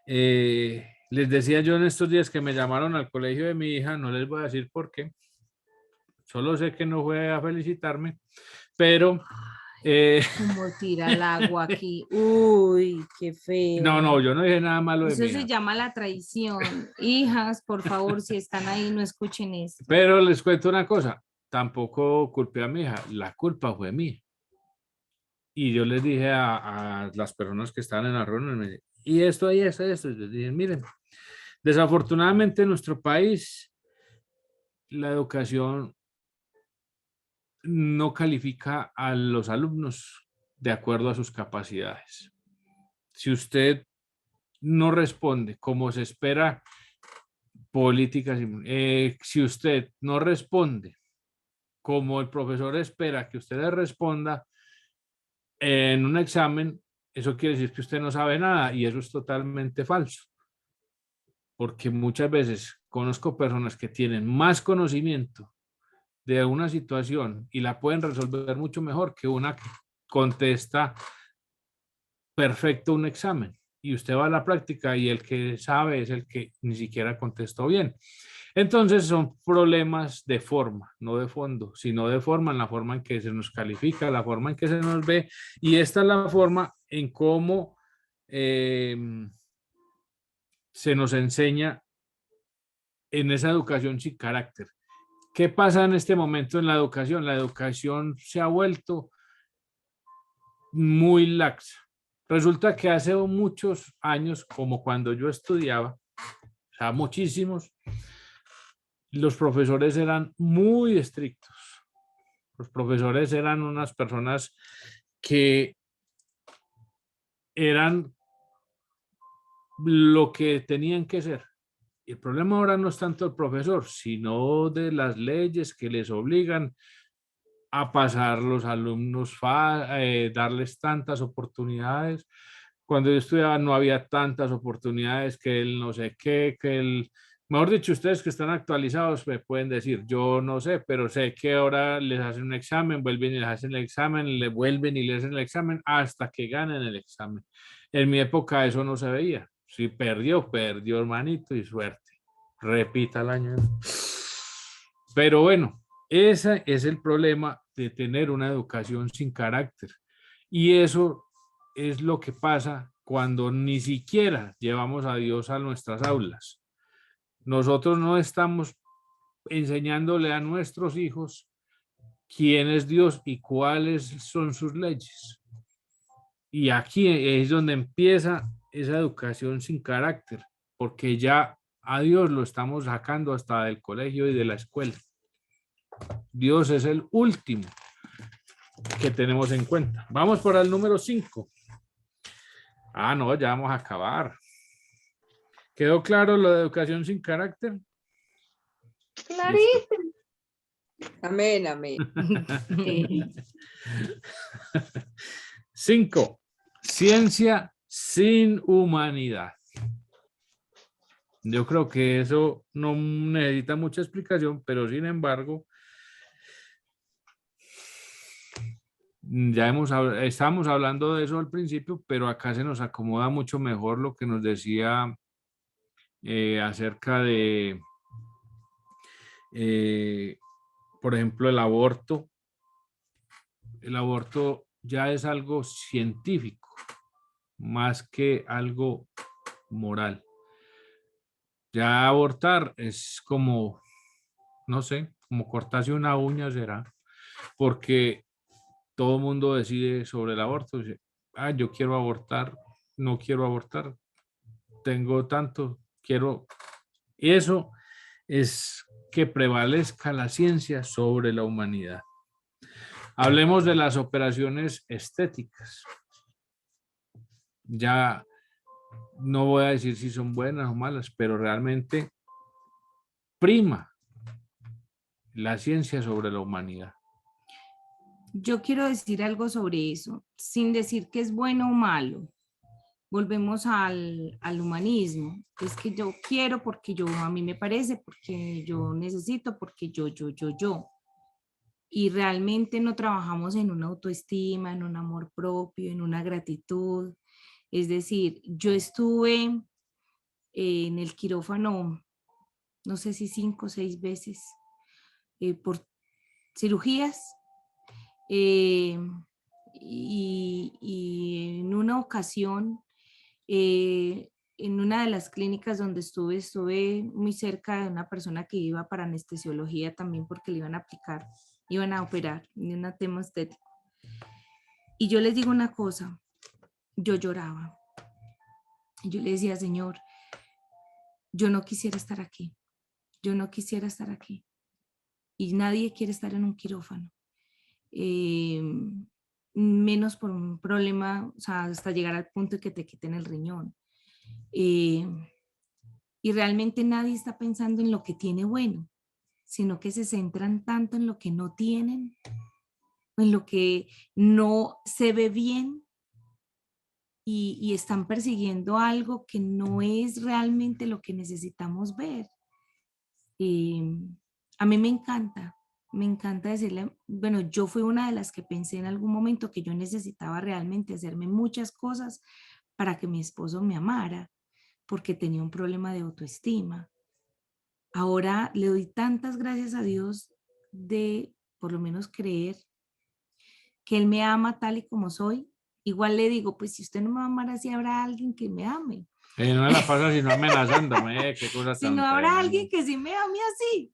les decía yo en estos días que me llamaron al colegio de mi hija, no les voy a decir por qué, solo sé que no fue a felicitarme, pero Como tira el agua aquí. Uy, qué feo. no, yo no dije nada malo de Eso mi se hija. llama la traición. Hijas, por favor, si están ahí, no escuchen esto. Pero les cuento una cosa, tampoco culpé a mi hija, la culpa fue mía. Y yo les dije a las personas que estaban en la reunión, y esto, y esto, y esto. Y les dije, miren, desafortunadamente en nuestro país la educación no califica a los alumnos de acuerdo a sus capacidades. Si usted no responde como se espera políticas, si usted no responde como el profesor espera que usted le responda en un examen, eso quiere decir que usted no sabe nada y eso es totalmente falso. Porque muchas veces conozco personas que tienen más conocimiento de una situación y la pueden resolver mucho mejor que una que contesta perfecto un examen. Y usted va a la práctica y el que sabe es el que ni siquiera contestó bien. Entonces son problemas de forma, no de fondo, sino de forma, en la forma en que se nos califica, la forma en que se nos ve, y esta es la forma en cómo se nos enseña en esa educación sin carácter. ¿Qué pasa en este momento en la educación? La educación se ha vuelto muy laxa. Resulta que hace muchos años, como cuando yo estudiaba, o sea, muchísimos, los profesores eran muy estrictos. Los profesores eran unas personas que eran lo que tenían que ser. El problema ahora no es tanto el profesor, sino de las leyes que les obligan a pasar los alumnos, darles tantas oportunidades. Cuando yo estudiaba no había tantas oportunidades, que el no sé qué, que el... Mejor dicho, ustedes que están actualizados me pueden decir, yo no sé, pero sé que ahora les hacen un examen, vuelven y les hacen el examen, le vuelven y les hacen el examen hasta que ganen el examen. En mi época eso no se veía. Si perdió, perdió, hermanito, y suerte. Repita el año. Pero bueno, ese es el problema de tener una educación sin carácter. Y eso es lo que pasa cuando ni siquiera llevamos a Dios a nuestras aulas. Nosotros no estamos enseñándole a nuestros hijos quién es Dios y cuáles son sus leyes. Y aquí es donde empieza esa educación sin carácter, porque ya a Dios lo estamos sacando hasta del colegio y de la escuela. Dios es el último que tenemos en cuenta. Vamos por el número 5. Ah, no, ya vamos a acabar. ¿Quedó claro lo de educación sin carácter? Clarísimo. Amén, amén. 5. Ciencia sin humanidad. Yo creo que eso no necesita mucha explicación, pero sin embargo, ya estábamos hablando de eso al principio, pero acá se nos acomoda mucho mejor lo que nos decía acerca de, por ejemplo, el aborto. El aborto ya es algo científico, más que algo moral. Ya abortar es como, no sé, como cortarse una uña será, porque todo el mundo decide sobre el aborto. Dice, ah, yo quiero abortar, no quiero abortar, tengo tanto, quiero. Y eso es que prevalezca la ciencia sobre la humanidad. Hablemos de las operaciones estéticas. Ya no voy a decir si son buenas o malas, pero realmente prima la ciencia sobre la humanidad. Yo quiero decir algo sobre eso, sin decir que es bueno o malo. Volvemos al humanismo. Es que yo quiero porque a mí me parece, porque yo necesito, porque yo. Y realmente no trabajamos en una autoestima, en un amor propio, en una gratitud. Es decir, yo estuve en el quirófano, no sé si 5 o 6 veces, por cirugías. Y en una ocasión, en una de las clínicas donde estuve muy cerca de una persona que iba para anestesiología también porque le iban a operar en un tema estético. Y yo les digo una cosa, yo lloraba. Yo le decía, Señor, yo no quisiera estar aquí. Yo no quisiera estar aquí. Y nadie quiere estar en un quirófano. Menos por un problema, o sea, hasta llegar al punto de que te quiten el riñón. Y realmente nadie está pensando en lo que tiene bueno, sino que se centran tanto en lo que no tienen, en lo que no se ve bien, y están persiguiendo algo que no es realmente lo que necesitamos ver. A mí me encanta decirle, bueno, yo fui una de las que pensé en algún momento que yo necesitaba realmente hacerme muchas cosas para que mi esposo me amara, porque tenía un problema de autoestima. Ahora le doy tantas gracias a Dios de por lo menos creer que Él me ama tal y como soy. Igual le digo, pues si usted no me va a amar así, habrá alguien que me ame. No me la pasa sino amenazándome, qué cosa Si tan no habrá tremenda. alguien que sí me ame así.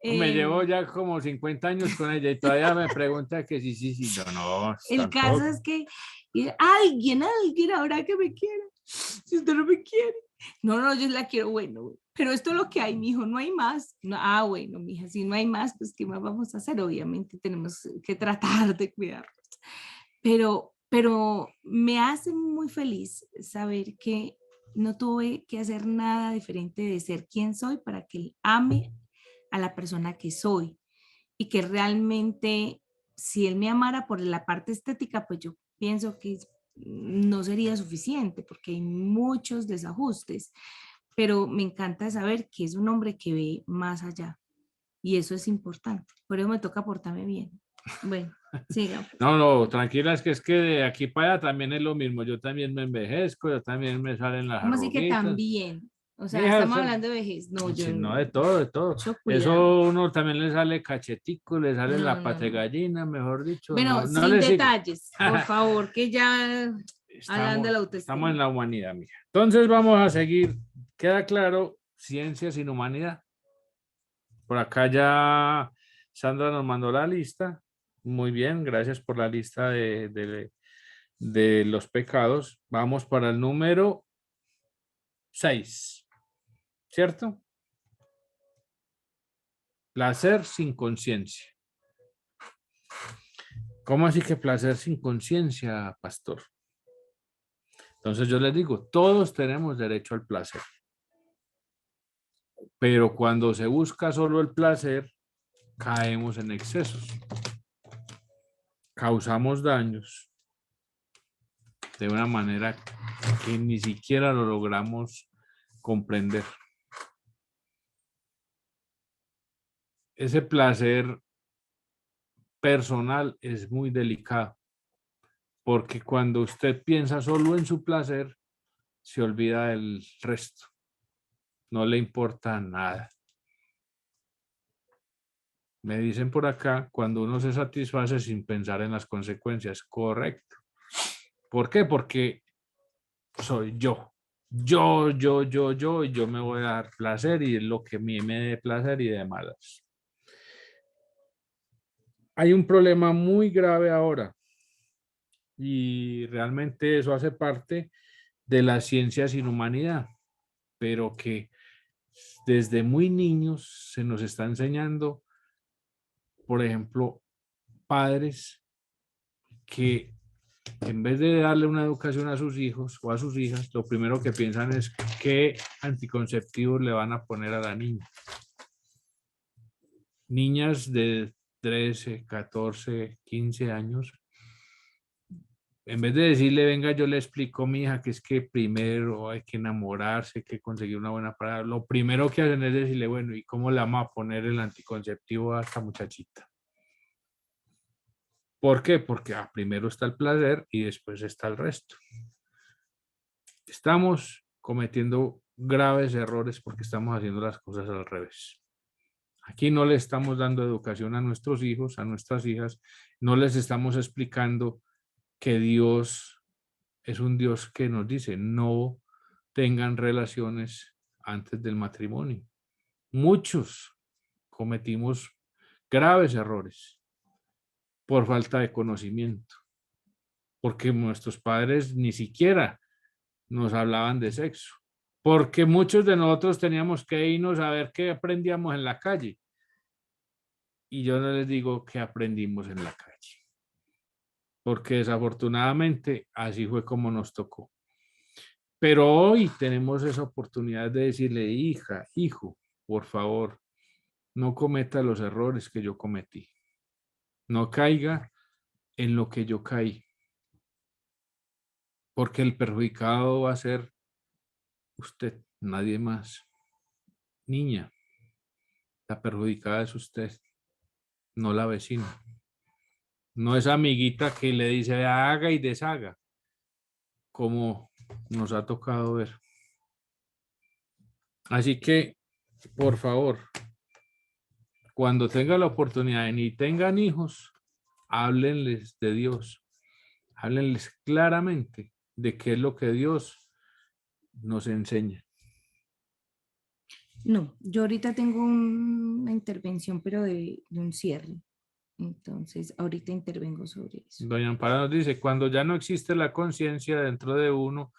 Me llevo ya como 50 años con ella y todavía me pregunta que sí, yo no. El tampoco. caso es que alguien habrá que me quiera. Si usted no me quiere. No, yo la quiero, bueno, pero esto es lo que hay, mijo, no hay más. No, bueno, mija, si no hay más, pues ¿qué más vamos a hacer? Obviamente tenemos que tratar de cuidarnos. Pero me hace muy feliz saber que no tuve que hacer nada diferente de ser quien soy para que Él ame a la persona que soy, y que realmente si Él me amara por la parte estética, pues yo pienso que no sería suficiente porque hay muchos desajustes, pero me encanta saber que es un hombre que ve más allá, y eso es importante. Por eso me toca portarme bien. Bueno, siga. No, tranquila, es que de aquí para allá también es lo mismo. Yo también me envejezco, yo también me salen las ¿Cómo así que arruguitas. también? O sea, Mija, estamos o sea, hablando de vejez. No, yo sí, no, no. de todo. Mucho cuidado. Eso uno también le sale cachetico, le sale la No. pate gallina, mejor dicho. Bueno, No sin le siga. detalles, por favor, que ya Hablando de la Estamos autoestima. en la humanidad, mija. Entonces vamos a seguir. ¿Queda claro? Ciencia sin humanidad. Por acá ya Sandra nos mandó la lista. Muy bien, gracias por la lista de los pecados. Vamos para el número 6, ¿cierto? Placer sin conciencia. ¿Cómo así que placer sin conciencia, pastor? Entonces yo les digo, todos tenemos derecho al placer. Pero cuando se busca solo el placer, caemos en excesos. Causamos daños de una manera que ni siquiera lo logramos comprender. Ese placer personal es muy delicado, porque cuando usted piensa solo en su placer, se olvida del resto. No le importa nada. Me dicen por acá, cuando uno se satisface sin pensar en las consecuencias. Correcto. ¿Por qué? Porque soy yo. Y yo me voy a dar placer y es lo que a mí me dé placer y de malas. Hay un problema muy grave ahora y realmente eso hace parte de la ciencia sin humanidad, pero que desde muy niños se nos está enseñando, por ejemplo, padres que en vez de darle una educación a sus hijos o a sus hijas, lo primero que piensan es qué anticonceptivos le van a poner a la niña. Niñas de 13, 14, 15 años, en vez de decirle, venga, yo le explico a mi hija que es que primero hay que enamorarse, hay que conseguir una buena pareja, lo primero que hacen es decirle, bueno, ¿y cómo le vamos a poner el anticonceptivo a esta muchachita? ¿Por qué? Porque primero está el placer y después está el resto. Estamos cometiendo graves errores porque estamos haciendo las cosas al revés. Aquí no le estamos dando educación a nuestros hijos, a nuestras hijas, no les estamos explicando que Dios es un Dios que nos dice no tengan relaciones antes del matrimonio. Muchos cometimos graves errores por falta de conocimiento, porque nuestros padres ni siquiera nos hablaban de sexo, porque muchos de nosotros teníamos que irnos a ver qué aprendíamos en la calle. Y yo no les digo qué aprendimos en la calle, porque desafortunadamente así fue como nos tocó. Pero hoy tenemos esa oportunidad de decirle, hija, hijo, por favor, no cometa los errores que yo cometí. No caiga en lo que yo caí, porque el perjudicado va a ser usted, nadie más. Niña, la perjudicada es usted, no la vecina. No esa amiguita que le dice haga y deshaga, como nos ha tocado ver. Así que, por favor, cuando tengan la oportunidad y ni tengan hijos, háblenles de Dios, háblenles claramente de qué es lo que Dios nos enseña. No, yo ahorita tengo una intervención, pero de un cierre. Entonces, ahorita intervengo sobre eso. Doña Amparo nos dice, cuando ya no existe la conciencia dentro de uno,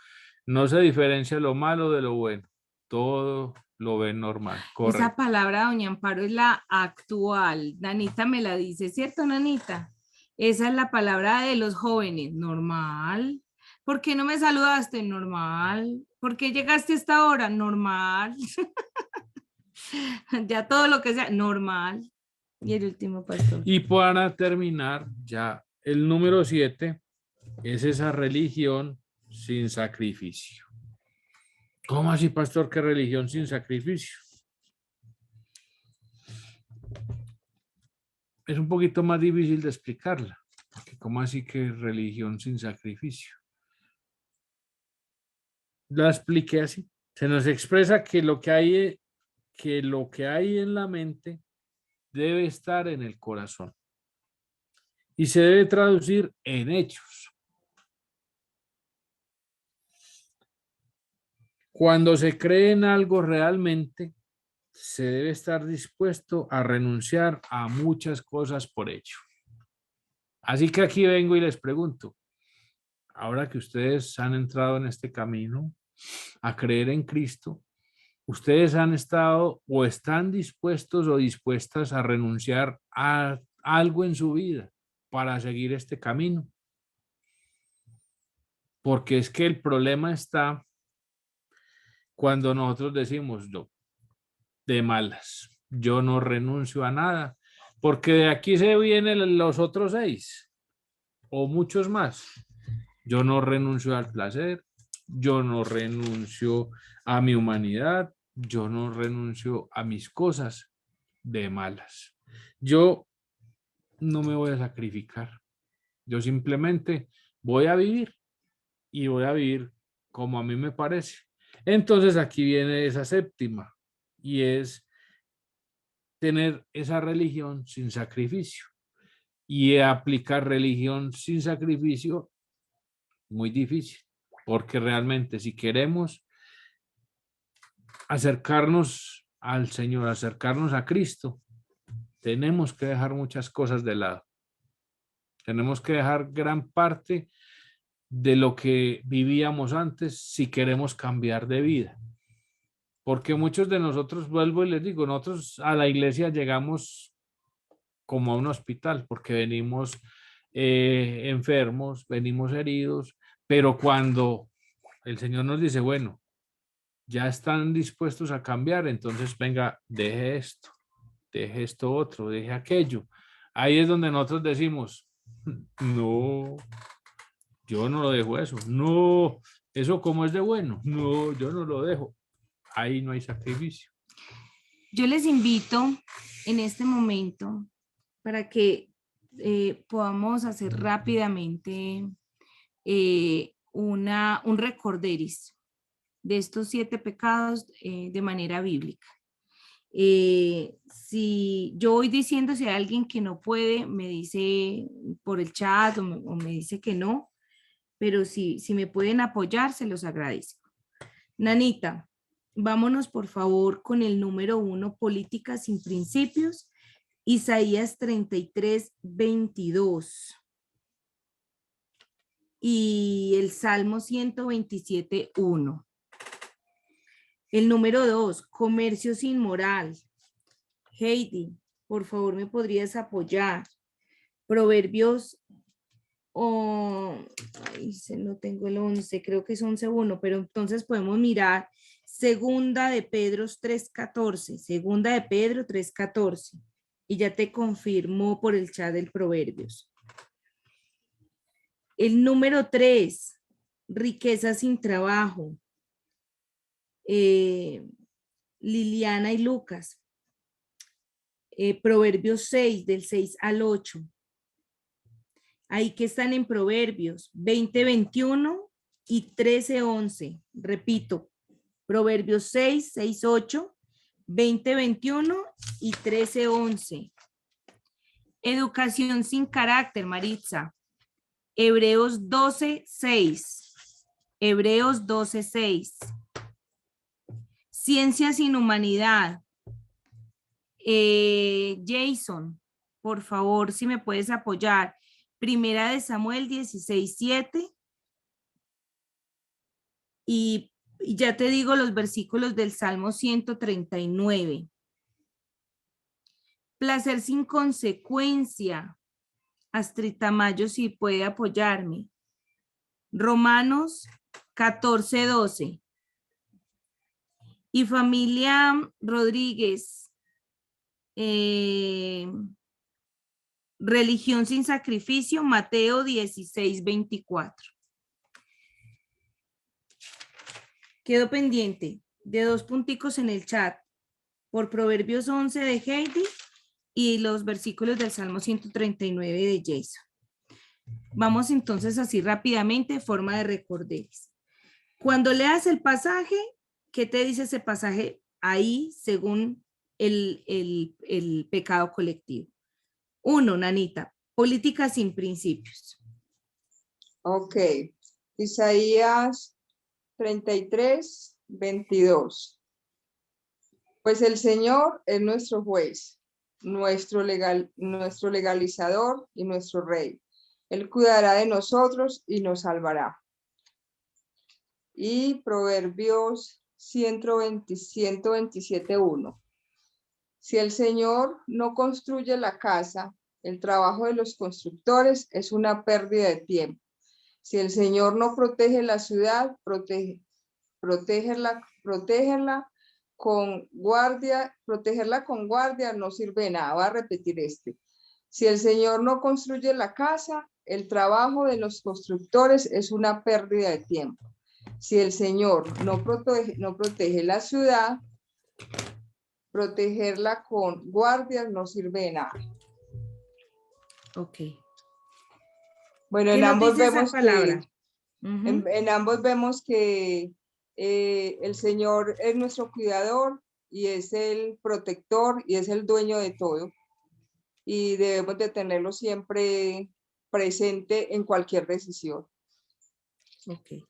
no se diferencia lo malo de lo bueno, todo lo ven normal, Esa correcto. palabra, doña Amparo, es la actual. Nanita me la dice, ¿cierto, Nanita? Esa es la palabra de los jóvenes, normal. ¿Por qué no me saludaste? Normal. ¿Por qué llegaste a esta hora? Normal. Ya todo lo que sea, normal. Y el último, pastor. Y para terminar, ya el número 7 es esa religión sin sacrificio. ¿Cómo así, pastor, que religión sin sacrificio? Es un poquito más difícil de explicarla. ¿Cómo así que religión sin sacrificio? La expliqué así. Se nos expresa que lo que hay en la mente debe estar en el corazón y se debe traducir en hechos. Cuando se cree en algo realmente, se debe estar dispuesto a renunciar a muchas cosas por ello. Así que aquí vengo y les pregunto, ahora que ustedes han entrado en este camino a creer en Cristo, ¿ustedes han estado o están dispuestos o dispuestas a renunciar a algo en su vida para seguir este camino? Porque es que el problema está cuando nosotros decimos, no, de malas, yo no renuncio a nada, porque de aquí se vienen los otros 6 o muchos más. Yo no renuncio al placer, yo no renuncio a mi humanidad, yo no renuncio a mis cosas de malas. Yo no me voy a sacrificar, yo simplemente voy a vivir y voy a vivir como a mí me parece. Entonces aquí viene esa séptima y es tener esa religión sin sacrificio. Y aplicar religión sin sacrificio, muy difícil, porque realmente si queremos acercarnos al Señor, acercarnos a Cristo, tenemos que dejar muchas cosas de lado. Tenemos que dejar gran parte de lo que vivíamos antes si queremos cambiar de vida. Porque muchos de nosotros, vuelvo y les digo, nosotros a la iglesia llegamos como a un hospital porque venimos enfermos, venimos heridos, pero cuando el Señor nos dice, bueno, ya están dispuestos a cambiar, entonces venga, deje esto otro, deje aquello. Ahí es donde nosotros decimos, no, yo no lo dejo eso, no, eso como es de bueno, no, yo no lo dejo. Ahí no hay sacrificio. Yo les invito en este momento para que podamos hacer rápidamente un recorderis de estos 7 pecados de manera bíblica. Si yo voy diciendo, si hay alguien que no puede, me dice por el chat o me dice que no, pero si me pueden apoyar, se los agradezco. Nanita, vámonos por favor con el número 1, política sin principios, Isaías 33, 22. Y el Salmo 127, 1. El número 2, comercio sin moral. Heidi, por favor, ¿me podrías apoyar? Proverbios, no tengo el 11, creo que es 11.1, pero entonces podemos mirar Segunda de Pedro 3.14, Segunda de Pedro 3.14, y ya te confirmó por el chat del Proverbios. El número 3, riqueza sin trabajo. Liliana y Lucas. Proverbios 6, del 6 al 8. Ahí que están en Proverbios 20:21 y 13:11. Repito, Proverbios 6, 6, 8, 20:21 y 13:11. Educación sin carácter, Maritza. Hebreos 12:6. Hebreos 12:6. Ciencia sin humanidad. Jason, por favor, si me puedes apoyar. Primera de Samuel 16:7. Y ya te digo los versículos del Salmo 139. Placer sin consecuencia. Astrid Tamayo, si puede apoyarme. Romanos 14:12. Y familia Rodríguez, religión sin sacrificio, Mateo 16:24. Quedo pendiente de 2 punticos en el chat por Proverbios 11 de Heidi y los versículos del Salmo 139 de Jason. Vamos entonces así rápidamente, forma de recorderis. Cuando leas el pasaje, ¿qué te dice ese pasaje ahí según el pecado colectivo? 1, Nanita, política sin principios. Ok. Isaías 33, 22. Pues el Señor es nuestro juez, nuestro legalizador y nuestro rey. Él cuidará de nosotros y nos salvará. Y Proverbios 127:1. Si el Señor no construye la casa, el trabajo de los constructores es una pérdida de tiempo. Si el Señor no protege la ciudad, protegerla con guardia no sirve de nada. Voy a repetir este. Si el Señor no construye la casa, el trabajo de los constructores es una pérdida de tiempo. Si el Señor no protege la ciudad, protegerla con guardias no sirve de nada. Ok. Bueno, ¿Qué en nos ambos dice esa vemos palabra? que, Ujú. en ambos vemos que el Señor es nuestro cuidador y es el protector y es el dueño de todo. Y debemos de tenerlo siempre presente en cualquier decisión. Ok.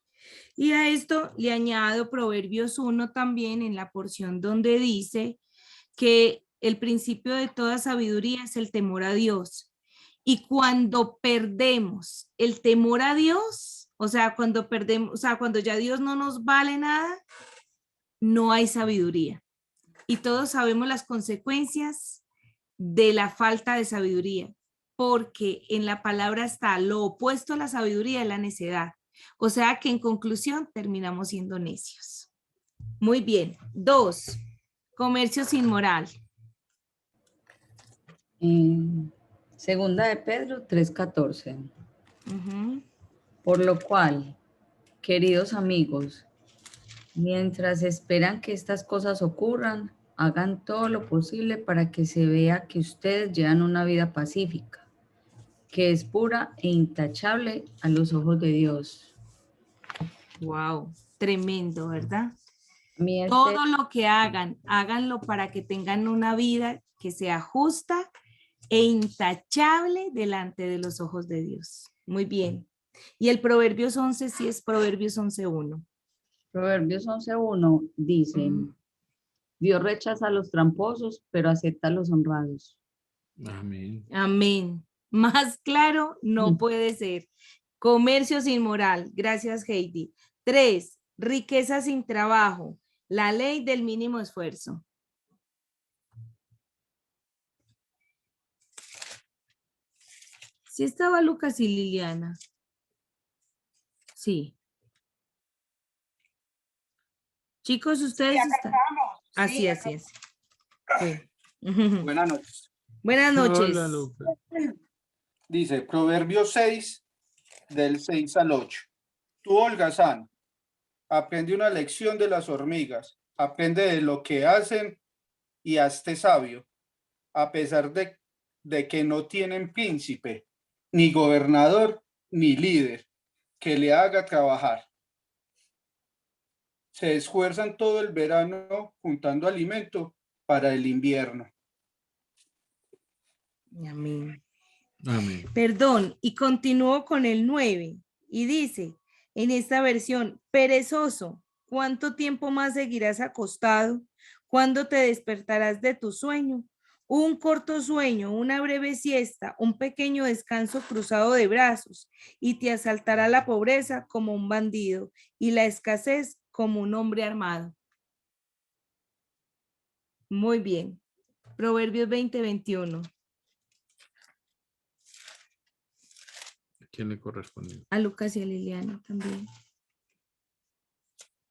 Y a esto le añado Proverbios 1 también en la porción donde dice que el principio de toda sabiduría es el temor a Dios. Y cuando perdemos el temor a Dios, o sea, cuando ya Dios no nos vale nada, no hay sabiduría. Y todos sabemos las consecuencias de la falta de sabiduría, porque en la palabra está lo opuesto a la sabiduría, es la necedad. O sea que en conclusión terminamos siendo necios. Muy bien. 2, comercio sin moral. Segunda de Pedro 3:14. Ujú. Por lo cual, queridos amigos, mientras esperan que estas cosas ocurran, hagan todo lo posible para que se vea que ustedes llevan una vida pacífica, que es pura e intachable a los ojos de Dios. Wow, tremendo, ¿verdad? A mí Todo lo que hagan, háganlo para que tengan una vida que sea justa e intachable delante de los ojos de Dios. Muy bien. Y el Proverbios 11 sí es Proverbios 11:1. Proverbios 11:1 dice, Ujú. Dios rechaza a los tramposos, pero acepta a los honrados. Amén. Amén. Más claro no puede ser. Comercio sin moral. Gracias, Heidi. 3, riqueza sin trabajo. La ley del mínimo esfuerzo. Sí estaba Lucas y Liliana. Sí. Chicos, ustedes acá están. estamos. Así, Sí, así, acá. así. Sí. Buenas noches. Buenas noches. Hola, Lucas. Dice Proverbios 6, del 6 al 8. Tú, holgazán, aprende una lección de las hormigas, aprende de lo que hacen y hazte sabio, a pesar de que no tienen príncipe, ni gobernador, ni líder, que le haga trabajar. Se esfuerzan todo el verano juntando alimento para el invierno. Amén. Amén. Perdón, y continúo con el 9 y dice en esta versión, perezoso, ¿cuánto tiempo más seguirás acostado? ¿Cuándo te despertarás de tu sueño? Un corto sueño, una breve siesta, un pequeño descanso cruzado de brazos, y te asaltará la pobreza como un bandido y la escasez como un hombre armado. Muy bien. Proverbios 20:21. ¿A quién le corresponde? A Lucas y a Liliana también.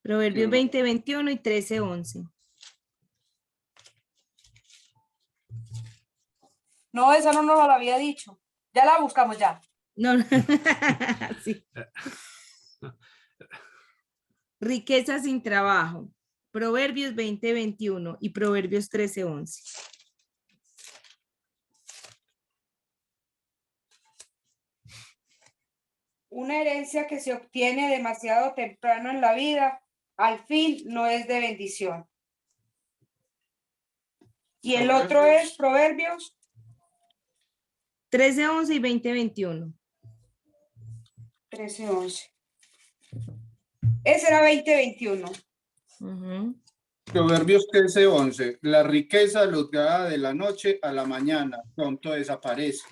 Proverbios 20:21 y 13:11. No, esa no nos lo había dicho. Ya la buscamos ya. No, no. Sí. Riqueza sin trabajo. Proverbios 20:21 y Proverbios 13:11. Una herencia que se obtiene demasiado temprano en la vida, al fin no es de bendición. Y el otro es Proverbios 13:11 y 20:21. 13:11. Ese era 20:21. Ujú. Proverbios 13:11. La riqueza lograda de la noche a la mañana pronto desaparece,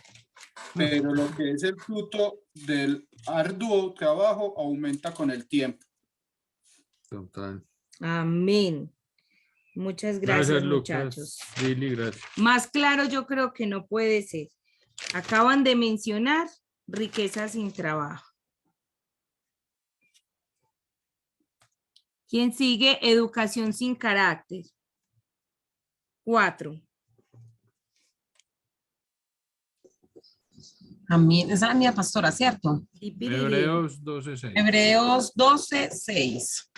pero lo que es el fruto del arduo trabajo aumenta con el tiempo. Total. Amén. Muchas gracias, muchachos. Lucas. Lili, gracias. Más claro yo creo que no puede ser. Acaban de mencionar riqueza sin trabajo. ¿Quién sigue? Educación sin carácter. 4. Amén. Esa es la mía pastora, ¿cierto? Hebreos 12:6. Hebreos 12:6.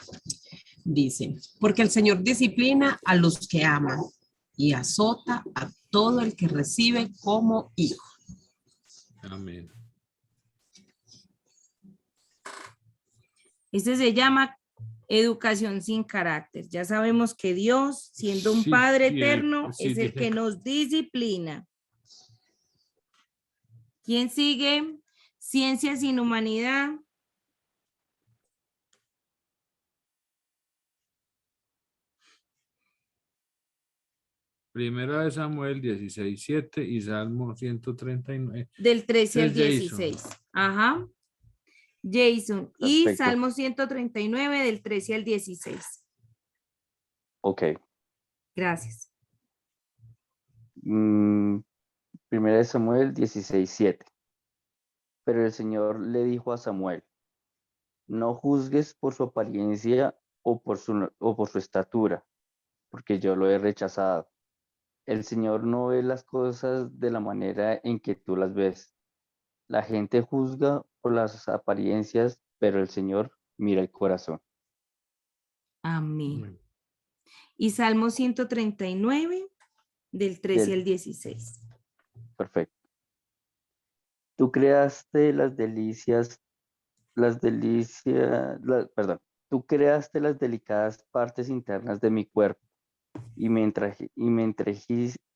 Dice, porque el Señor disciplina a los que aman y azota a todo el que recibe como hijo. Amén. Este se llama educación sin carácter. Ya sabemos que Dios, siendo un Sí, Padre sí, eterno, sí, es el dice. que nos disciplina. ¿Quién sigue? Ciencia sin humanidad. Primera de Samuel 16:7 y Salmo 139. Del 13 al Es Jason. 16. Ajá. Jason. Y Perfecto. Salmo 139 del 13 al 16. Ok. Gracias. Primera de Samuel 16:7. Pero el Señor le dijo a Samuel, no juzgues por su apariencia o por su estatura, porque yo lo he rechazado. El Señor no ve las cosas de la manera en que tú las ves. La gente juzga por las apariencias, pero el Señor mira el corazón. Amén. Amén. Y Salmo 139 del 13 Del- al 16. Perfecto. Tú creaste tú creaste las delicadas partes internas de mi cuerpo y me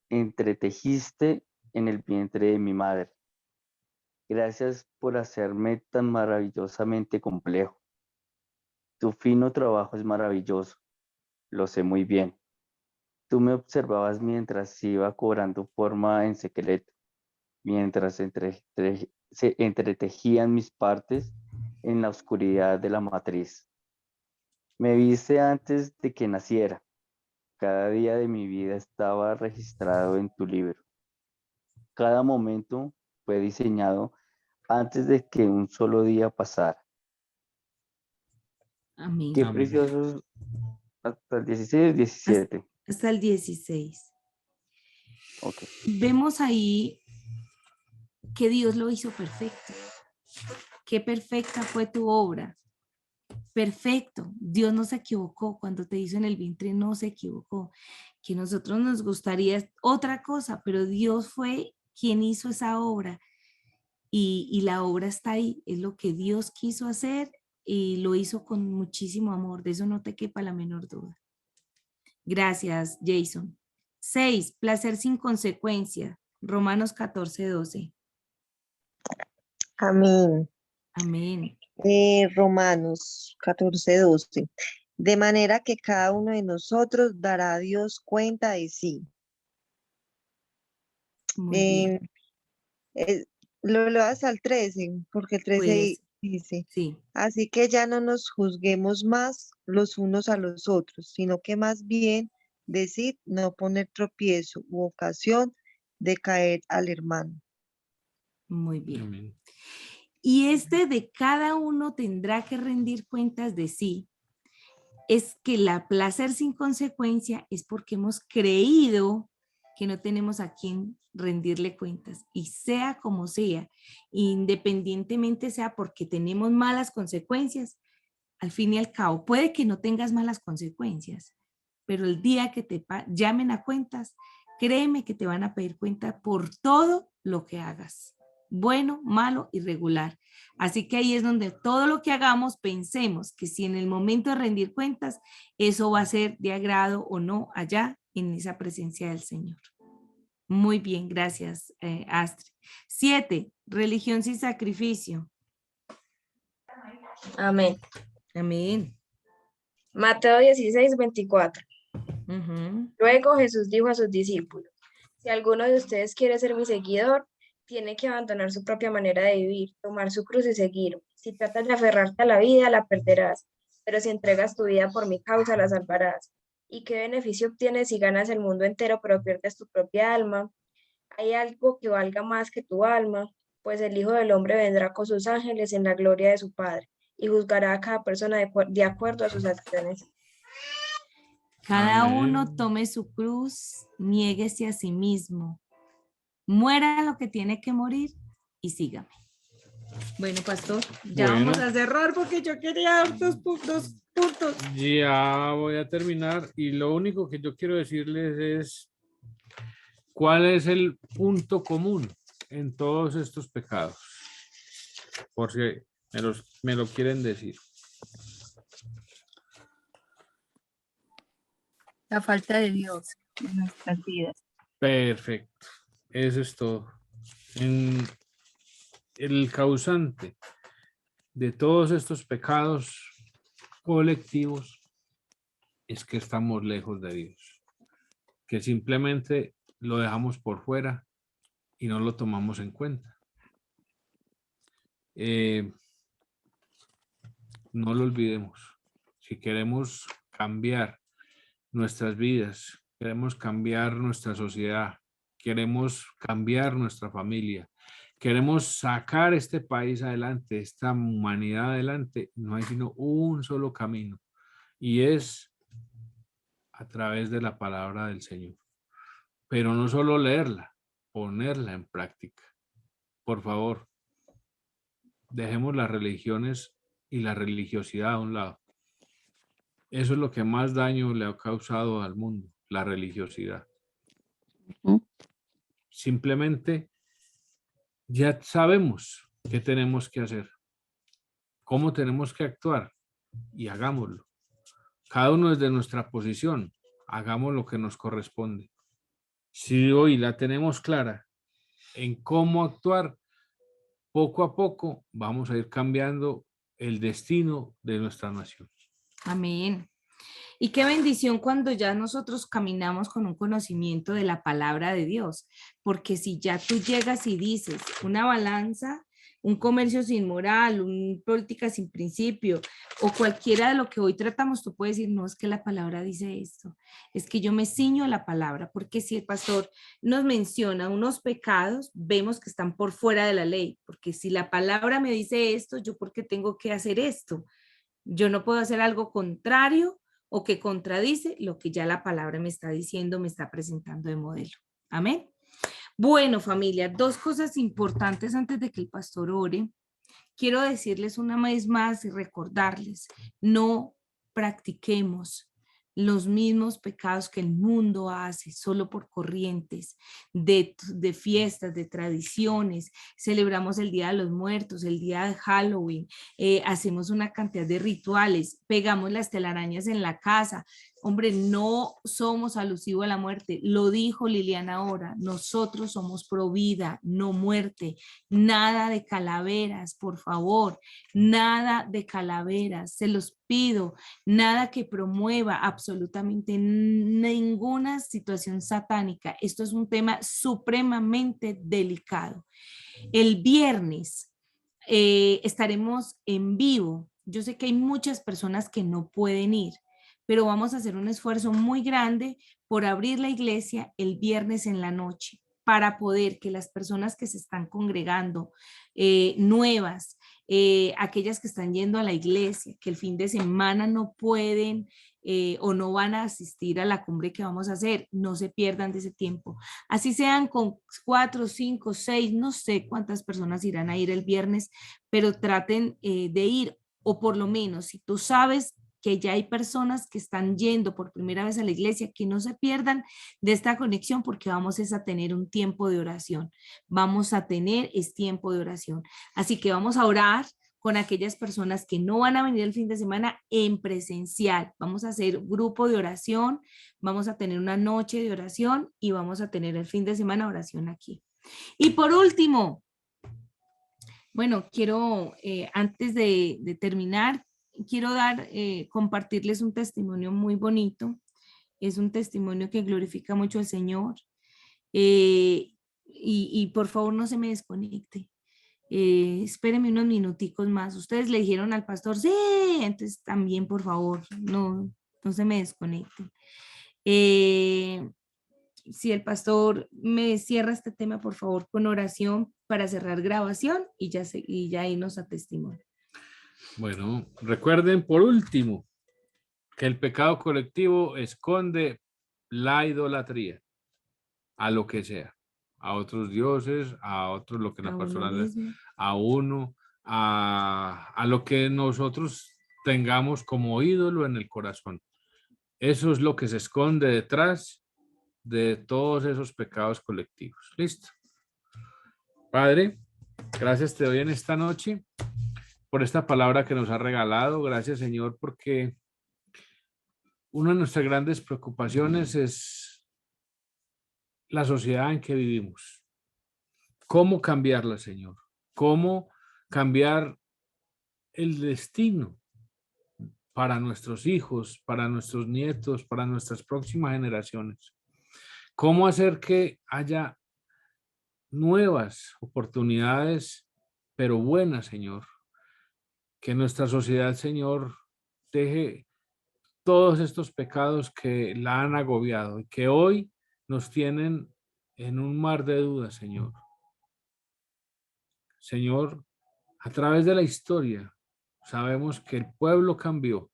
entretejiste en el vientre de mi madre. Gracias por hacerme tan maravillosamente complejo. Tu fino trabajo es maravilloso, lo sé muy bien. Tú me observabas mientras iba cobrando forma en secreto, mientras se entretejían mis partes en la oscuridad de la matriz. Me viste antes de que naciera. Cada día de mi vida estaba registrado en tu libro. Cada momento fue diseñado antes de que un solo día pasara. Amén. Qué Amén. preciosos hasta el 16 y 17. Hasta el 16. Ok. Vemos ahí que Dios lo hizo perfecto. Qué perfecta fue tu obra. Perfecto. Dios no se equivocó. Cuando te hizo en el vientre no se equivocó. Que nosotros nos gustaría otra cosa, pero Dios fue quien hizo esa obra. Y la obra está ahí. Es lo que Dios quiso hacer y lo hizo con muchísimo amor. De eso no te quepa la menor duda. Gracias, Jason. 6. Placer sin consecuencia. Romanos 14:12. Amén. Amén. Romanos 14:12. De manera que cada uno de nosotros dará a Dios cuenta de sí. Muy bien. Lo leas al 13, porque el 13 Puedes. dice, Sí. así que ya no nos juzguemos más los unos a los otros, sino que más bien decid no poner tropiezo u ocasión de caer al hermano. Muy bien. Amén. Y de cada uno tendrá que rendir cuentas de sí. Es que la placer sin consecuencia es porque hemos creído que no tenemos a quien rendirle cuentas. Y sea como sea, independientemente sea porque tenemos malas consecuencias, al fin y al cabo, puede que no tengas malas consecuencias, pero el día que te llamen a cuentas, créeme que te van a pedir cuenta por todo lo que hagas. Bueno, malo, irregular. Así que ahí es donde todo lo que hagamos pensemos que si en el momento de rendir cuentas, eso va a ser de agrado o no allá en esa presencia del Señor. Muy bien, gracias, Astrid. 7. Religión sin sacrificio. Amén. Amén. Mateo 16, 24. Ujú. Luego Jesús dijo a sus discípulos, si alguno de ustedes quiere ser mi seguidor, tiene que abandonar su propia manera de vivir, tomar su cruz y seguirme. Si tratas de aferrarte a la vida, la perderás, pero si entregas tu vida por mi causa, la salvarás. ¿Y qué beneficio obtienes si ganas el mundo entero, pero pierdes tu propia alma? ¿Hay algo que valga más que tu alma? Pues el Hijo del Hombre vendrá con sus ángeles en la gloria de su Padre y juzgará a cada persona de acuerdo a sus acciones. Cada uno Amén. tome su cruz, niéguese a sí mismo, muera lo que tiene que morir y sígame. Bueno, pastor, ya vamos Bueno. a cerrar porque yo quería dar dos puntos. Ya voy a terminar y lo único que yo quiero decirles es cuál es el punto común en todos estos pecados, por si me lo quieren decir. La falta de Dios en nuestras vidas. Perfecto, eso es todo. El causante de todos estos pecados colectivos es que estamos lejos de Dios, que simplemente lo dejamos por fuera y no lo tomamos en cuenta. No lo olvidemos. Si queremos cambiar nuestras vidas, queremos cambiar nuestra sociedad, queremos cambiar nuestra familia, queremos sacar este país adelante, esta humanidad adelante, no hay sino un solo camino y es a través de la palabra del Señor. Pero no solo leerla, ponerla en práctica. Por favor, dejemos las religiones y la religiosidad a un lado. Eso es lo que más daño le ha causado al mundo, la religiosidad. Simplemente ya sabemos qué tenemos que hacer, cómo tenemos que actuar y hagámoslo. Cada uno desde nuestra posición, hagamos lo que nos corresponde. Si hoy la tenemos clara en cómo actuar, poco a poco vamos a ir cambiando el destino de nuestra nación. Amén. Y qué bendición cuando ya nosotros caminamos con un conocimiento de la palabra de Dios, porque si ya tú llegas y dices una balanza, un comercio sin moral, una política sin principio o cualquiera de lo que hoy tratamos, tú puedes decir, no, es que la palabra dice esto, es que yo me ciño a la palabra, porque si el pastor nos menciona unos pecados, vemos que están por fuera de la ley, porque si la palabra me dice esto, yo ¿por qué tengo que hacer esto? Yo no puedo hacer algo contrario o que contradice lo que ya la palabra me está diciendo, me está presentando de modelo. Amén. Bueno, familia, dos cosas importantes antes de que el pastor ore. Quiero decirles una vez más y recordarles, no practiquemos los mismos pecados que el mundo hace, solo por corrientes de fiestas, de tradiciones. Celebramos el Día de los Muertos, el día de Halloween, hacemos una cantidad de rituales, pegamos las telarañas en la casa. Hombre, no somos alusivos a la muerte, lo dijo Liliana ahora, nosotros somos pro vida, no muerte, nada de calaveras, por favor, nada de calaveras, se los pido, nada que promueva absolutamente ninguna situación satánica. Esto es un tema supremamente delicado. El viernes estaremos en vivo. Yo sé que hay muchas personas que no pueden ir, pero vamos a hacer un esfuerzo muy grande por abrir la iglesia el viernes en la noche para poder que las personas que se están congregando nuevas, aquellas que están yendo a la iglesia, que el fin de semana no pueden o no van a asistir a la cumbre que vamos a hacer, no se pierdan de ese tiempo. Así sean con 4, 5, 6, no sé cuántas personas irán a ir el viernes, pero traten de ir, o por lo menos si tú sabes que ya hay personas que están yendo por primera vez a la iglesia, que no se pierdan de esta conexión porque vamos a tener un tiempo de oración. Vamos a tener tiempo de oración. Así que vamos a orar con aquellas personas que no van a venir el fin de semana en presencial. Vamos a hacer grupo de oración, vamos a tener una noche de oración y vamos a tener el fin de semana oración aquí. Y por último, bueno, quiero, antes de terminar, quiero compartirles un testimonio muy bonito. Es un testimonio que glorifica mucho al Señor. Y por favor no se me desconecte. Espérenme unos minuticos más. Ustedes le dijeron al pastor, sí, entonces también por favor no se me desconecten. Si el pastor me cierra este tema, por favor, con oración para cerrar grabación y ya irnos a testimonio. Bueno, recuerden por último que el pecado colectivo esconde la idolatría a lo que sea, a otros dioses, a otros lo que la persona a uno, a lo que nosotros tengamos como ídolo en el corazón. Eso es lo que se esconde detrás de todos esos pecados colectivos. ¿Listo? Padre, gracias te doy en esta noche por esta palabra que nos ha regalado. Gracias, Señor, porque una de nuestras grandes preocupaciones es la sociedad en que vivimos. ¿Cómo cambiarla, Señor? ¿Cómo cambiar el destino para nuestros hijos, para nuestros nietos, para nuestras próximas generaciones? ¿Cómo hacer que haya nuevas oportunidades, pero buenas, Señor? Que nuestra sociedad, Señor, deje todos estos pecados que la han agobiado y que hoy nos tienen en un mar de dudas, Señor. Señor, a través de la historia sabemos que el pueblo cambió,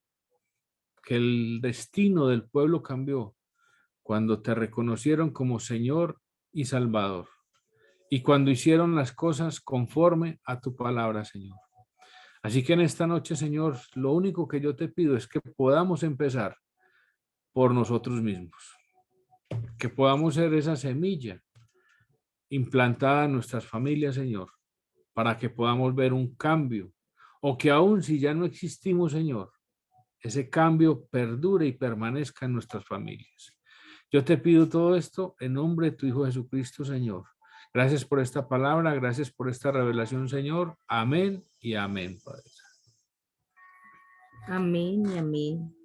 que el destino del pueblo cambió cuando te reconocieron como Señor y Salvador y cuando hicieron las cosas conforme a tu palabra, Señor. Así que en esta noche, Señor, lo único que yo te pido es que podamos empezar por nosotros mismos, que podamos ser esa semilla implantada en nuestras familias, Señor, para que podamos ver un cambio, o que aún si ya no existimos, Señor, ese cambio perdure y permanezca en nuestras familias. Yo te pido todo esto en nombre de tu Hijo Jesucristo, Señor. Gracias por esta palabra, gracias por esta revelación, Señor. Amén y amén, Padre. Amén y amén.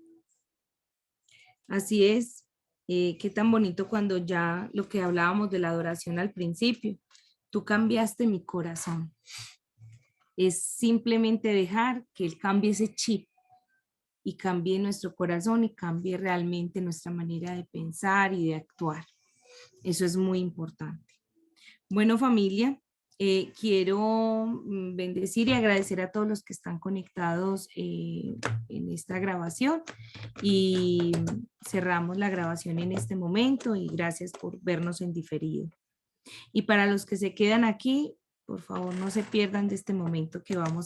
Así es. Qué tan bonito cuando ya lo que hablábamos de la adoración al principio. Tú cambiaste mi corazón. Es simplemente dejar que Él cambie ese chip y cambie nuestro corazón y cambie realmente nuestra manera de pensar y de actuar. Eso es muy importante. Bueno, familia, quiero bendecir y agradecer a todos los que están conectados en esta grabación y cerramos la grabación en este momento y gracias por vernos en diferido. Y para los que se quedan aquí, por favor no se pierdan de este momento que vamos